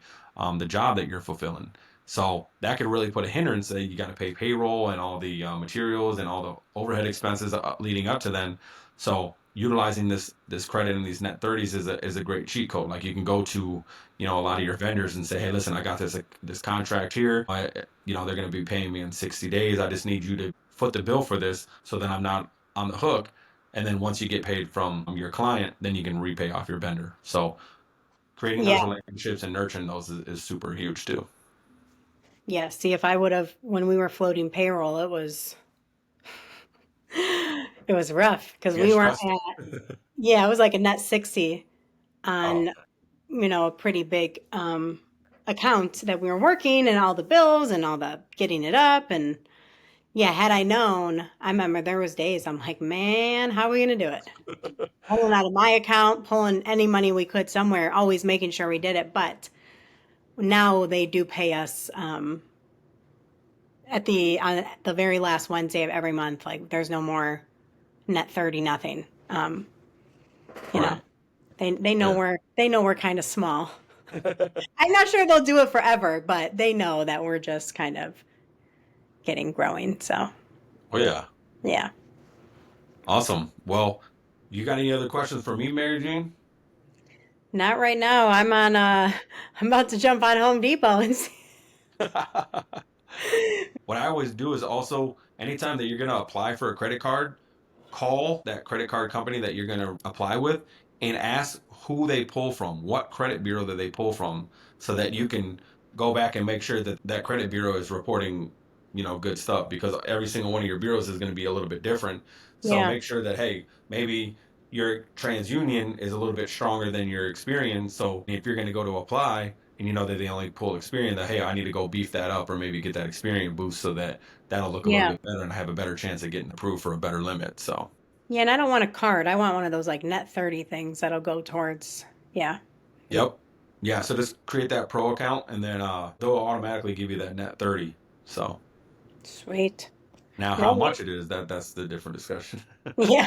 S1: job that you're fulfilling. So that could really put a hindrance. That you got to pay payroll and all the materials and all the overhead expenses leading up to then. So utilizing this credit in these net 30s is a great cheat code. Like you can go to a lot of your vendors and say, hey, listen, I got this contract here. They're going to be paying me in 60 days. I just need you to foot the bill for this, so then I'm not on the hook. And then once you get paid from your client, then you can repay off your vendor. So creating
S2: Yeah.
S1: those relationships and nurturing those is super huge too.
S2: Yeah. See, if I would have, when we were floating payroll, it was rough because
S1: Yeah,
S2: we weren't
S1: stressful.
S2: at, yeah, it was like a net 60
S1: Oh,
S2: on, a pretty big account that we were working and all the bills and all the getting it up. And yeah, had I known, I remember there was days I'm like, man, how are we going to do it? Pulling out of my account, pulling any money we could somewhere, always making sure we did it. But now they do pay us on the very last Wednesday of every month. Like there's no more net 30 nothing. You know,
S1: right.
S2: they know
S1: Yeah.
S2: we're kind of small. I'm not sure they'll do it forever, but they know that we're just kind of growing. So
S1: Oh yeah.
S2: yeah.
S1: Awesome. Well, you got any other questions for me, Mary Jane?
S2: Not right now. I'm about to jump on Home Depot and see.
S1: What I always do is also, anytime that you're going to apply for a credit card, call that credit card company that you're going to apply with and ask who they pull from, what credit bureau that they pull from, so that you can go back and make sure that that credit bureau is reporting, good stuff, because every single one of your bureaus is going to be a little bit different. So
S2: Yeah.
S1: make sure that, hey, maybe your TransUnion is a little bit stronger than your Experian. So if you're going to go to apply and you know that they only pull Experian, that, hey, I need to go beef that up or maybe get that Experian boost so that that'll look a little
S2: Yeah.
S1: bit better and I have a better chance of getting approved for a better limit. So,
S2: Yeah, and I don't want a card. I want one of those like net 30 things that'll go towards. Yeah.
S1: yep. Yeah, so just create that pro account and then they'll automatically give you that net 30. So,
S2: Sweet.
S1: now how
S2: Well,
S1: much it is, that's the different discussion.
S2: yeah.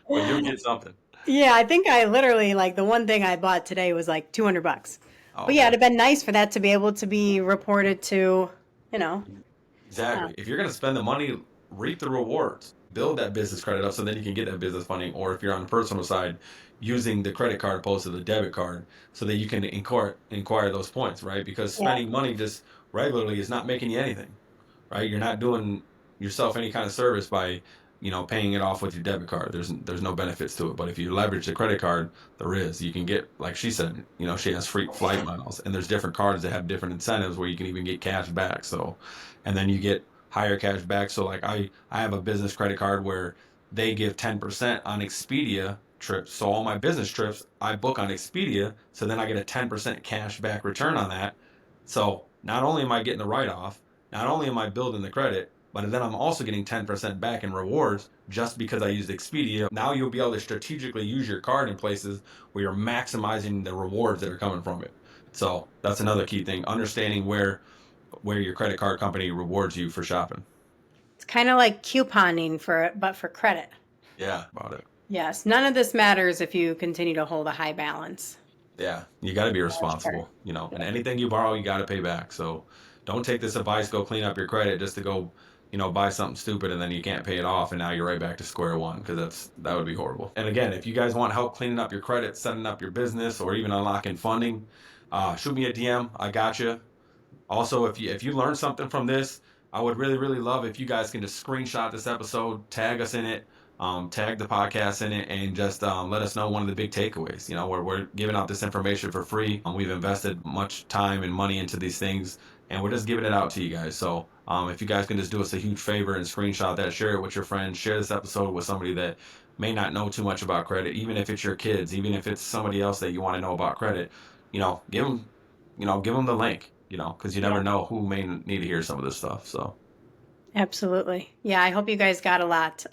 S1: But you'll get something.
S2: Yeah, I think I literally like the one thing I bought today was like $200.
S1: Oh,
S2: But yeah,
S1: okay.
S2: it'd have been nice for that to be able to be reported to, you know. Uh,
S1: Exactly. If you're going to spend the money, reap the rewards. Build that business credit up so then you can get that business funding. Or if you're on the personal side, using the credit card opposed to the debit card so that you can inquire those points, right? Because
S2: yeah.
S1: spending money just regularly is not making you anything, right? You're not doing yourself any kind of service by, paying it off with your debit card. There's no benefits to it. But if you leverage the credit card, there is. You can get, like she said, she has free flight miles, and there's different cards that have different incentives where you can even get cash back. So, and then you get higher cash back. So like I have a business credit card where they give 10% on Expedia trips. So all my business trips I book on Expedia. So then I get a 10% cash back return on that. So not only am I getting the write off, not only am I building the credit, but then I'm also getting 10% back in rewards just because I used Expedia. Now you'll be able to strategically use your card in places where you're maximizing the rewards that are coming from it. So that's another key thing, understanding where your credit card company rewards you for shopping.
S2: It's kind of like couponing but for credit.
S1: Yeah, about it.
S2: Yes, none of this matters if you continue to hold a high balance.
S1: Yeah, you got to be
S2: For sure.
S1: responsible, and
S2: Yeah.
S1: anything you borrow, you got to pay back. So don't take this advice, go clean up your credit just to go, buy something stupid and then you can't pay it off and now you're right back to square one, because that would be horrible. And again, if you guys want help cleaning up your credit, setting up your business, or even unlocking funding, shoot me a DM. I got you. Also, if you learn something from this, I would really really love if you guys can just screenshot this episode, tag us in it, tag the podcast in it, and just let us know one of the big takeaways. We're giving out this information for free. We've invested much time and money into these things, and we're just giving it out to you guys. So if you guys can just do us a huge favor and screenshot that, share it with your friends, share this episode with somebody that may not know too much about credit, even if it's your kids, even if it's somebody else that you want to know about credit, give them give them the link, because you never
S2: Yeah,
S1: know who may need to hear some of this stuff. So,
S2: absolutely. Yeah, I hope you guys got a lot.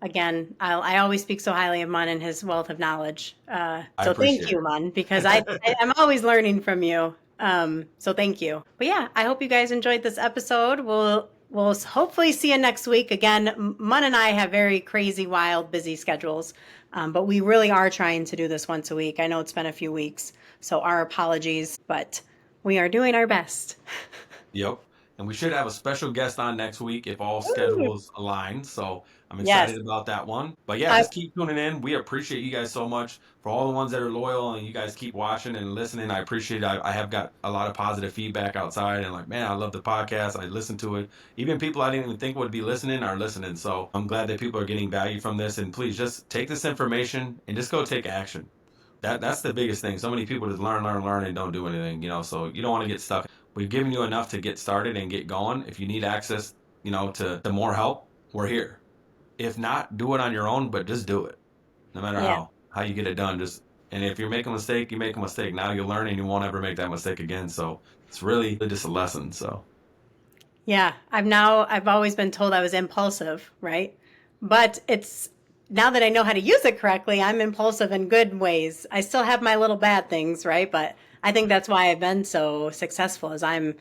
S2: Again, I always speak so highly of Mun and his wealth of knowledge.
S1: I
S2: So thank
S1: appreciate
S2: you, Mun, because I'm always learning from you. So thank you. But yeah, I hope you guys enjoyed this episode. We'll hopefully see you next week. Again, Mun and I have very crazy, wild, busy schedules, but we really are trying to do this once a week. I know it's been a few weeks, so our apologies, but we are doing our best.
S1: Yep. And we should have a special guest on next week if all
S2: Ooh.
S1: schedules align. So I'm
S2: Yes.
S1: excited about that one. But yeah,
S2: I,
S1: just keep tuning in. We appreciate you guys so much. For all the ones that are loyal and you guys keep watching and listening, I appreciate it. I have got a lot of positive feedback outside, and like, man, I love the podcast. I listen to it. Even people I didn't even think would be listening are listening. So I'm glad that people are getting value from this. And please just take this information and just go take action. That's the biggest thing. So many people just learn, learn, learn, and don't do anything. So you don't want to get stuck. We've given you enough to get started and get going. If you need access, to more help, we're here. If not, do it on your own, but just do it. No matter
S2: yeah.
S1: how you get it done. And if you make a mistake, you make a mistake. Now you'll learn and you won't ever make that mistake again. So it's really just a lesson. So
S2: Yeah, I've always been told I was impulsive, right? But it's now that I know how to use it correctly, I'm impulsive in good ways. I still have my little bad things, right? But I think that's why I've been so successful is I'm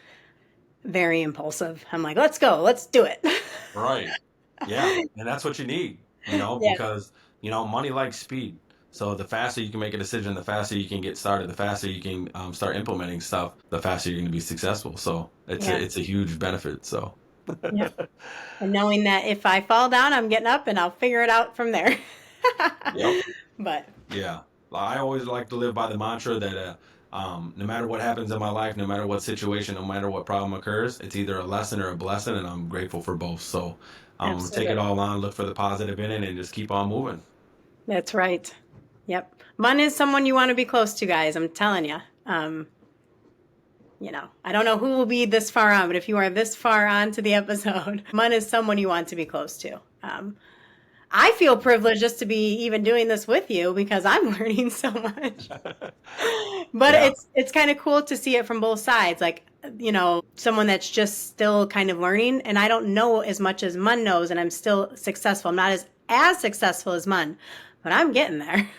S2: very impulsive. I'm like, let's go, let's do it.
S1: right. Yeah. And that's what you need,
S2: Yeah.
S1: because, money likes speed. So the faster you can make a decision, the faster you can get started, the faster you can start implementing stuff, the faster you're going to be successful. So it's a,
S2: Yeah.
S1: it's a huge benefit. So,
S2: Yeah. And knowing that if I fall down, I'm getting up and I'll figure it out from there.
S1: yep.
S2: But
S1: Yeah. I always like to live by the mantra that no matter what happens in my life, no matter what situation, no matter what problem occurs, it's either a lesson or a blessing, and I'm grateful for both. So take it
S2: absolutely.
S1: all on, look for the positive in it, and just keep on moving.
S2: That's right. Yep. Mun is someone you want to be close to, guys. I'm telling you. I don't know who will be this far on, but if you are this far on to the episode, Mun is someone you want to be close to. I feel privileged just to be even doing this with you because I'm learning so much. But
S1: Yeah.
S2: it's kind of cool to see it from both sides. Like, someone that's just still kind of learning, and I don't know as much as Mun knows, and I'm still successful. I'm not as successful as Mun, but I'm getting there.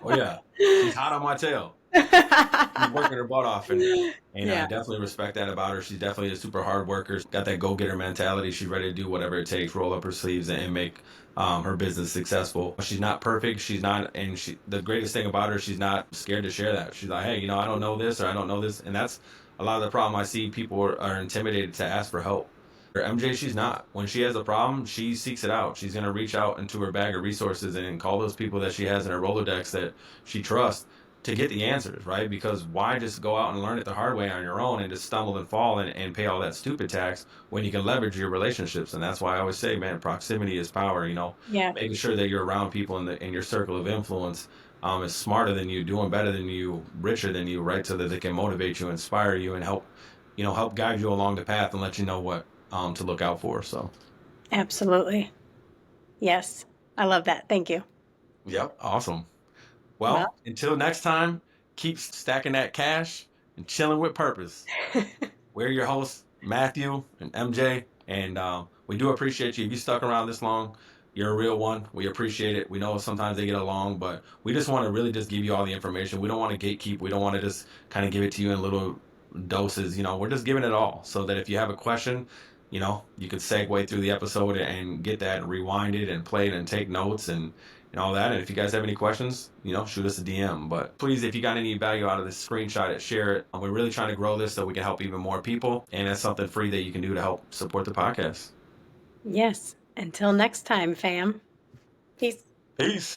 S1: Oh yeah. She's hot on my tail. She's working her butt off, and I
S2: Yeah.
S1: definitely respect that about her. She's definitely a super hard worker. She's got that go getter mentality. She's ready to do whatever it takes, roll up her sleeves, and make her business successful. She's not perfect. She's not, and the greatest thing about her, she's not scared to share that. She's like, hey, I don't know this or I don't know this, and that's a lot of the problem I see. People are intimidated to ask for help. For MJ, she's not. When she has a problem, she seeks it out. She's going to reach out into her bag of resources and call those people that she has in her Rolodex that she trusts to get the answers, right? Because why just go out and learn it the hard way on your own and just stumble and fall and pay all that stupid tax when you can leverage your relationships? And that's why I always say, man, proximity is power.
S2: Yeah.
S1: Making sure that you're around people in your circle of influence is smarter than you, doing better than you, richer than you, right? So that they can motivate you, inspire you, and help guide you along the path and let you know what to look out for. So,
S2: Absolutely. Yes. I love that. Thank you.
S1: yep, awesome.
S2: Well,
S1: Well, until next time, keep stacking that cash and chilling with purpose. We're your hosts, Matthew and MJ, and we do appreciate you. If you stuck around this long, you're a real one. We appreciate it. We know sometimes they get along, but we just want to really just give you all the information. We don't want to gatekeep. We don't want to just kind of give it to you in little doses. We're just giving it all so that if you have a question, you could segue through the episode and get that rewinded and play it and take notes, and and all that. And if you guys have any questions, shoot us a DM. But please, if you got any value out of this, screenshot it, share it. We're really trying to grow this so we can help even more people. And that's something free that you can do to help support the podcast.
S2: Yes. Until next time, fam. Peace.
S1: Peace.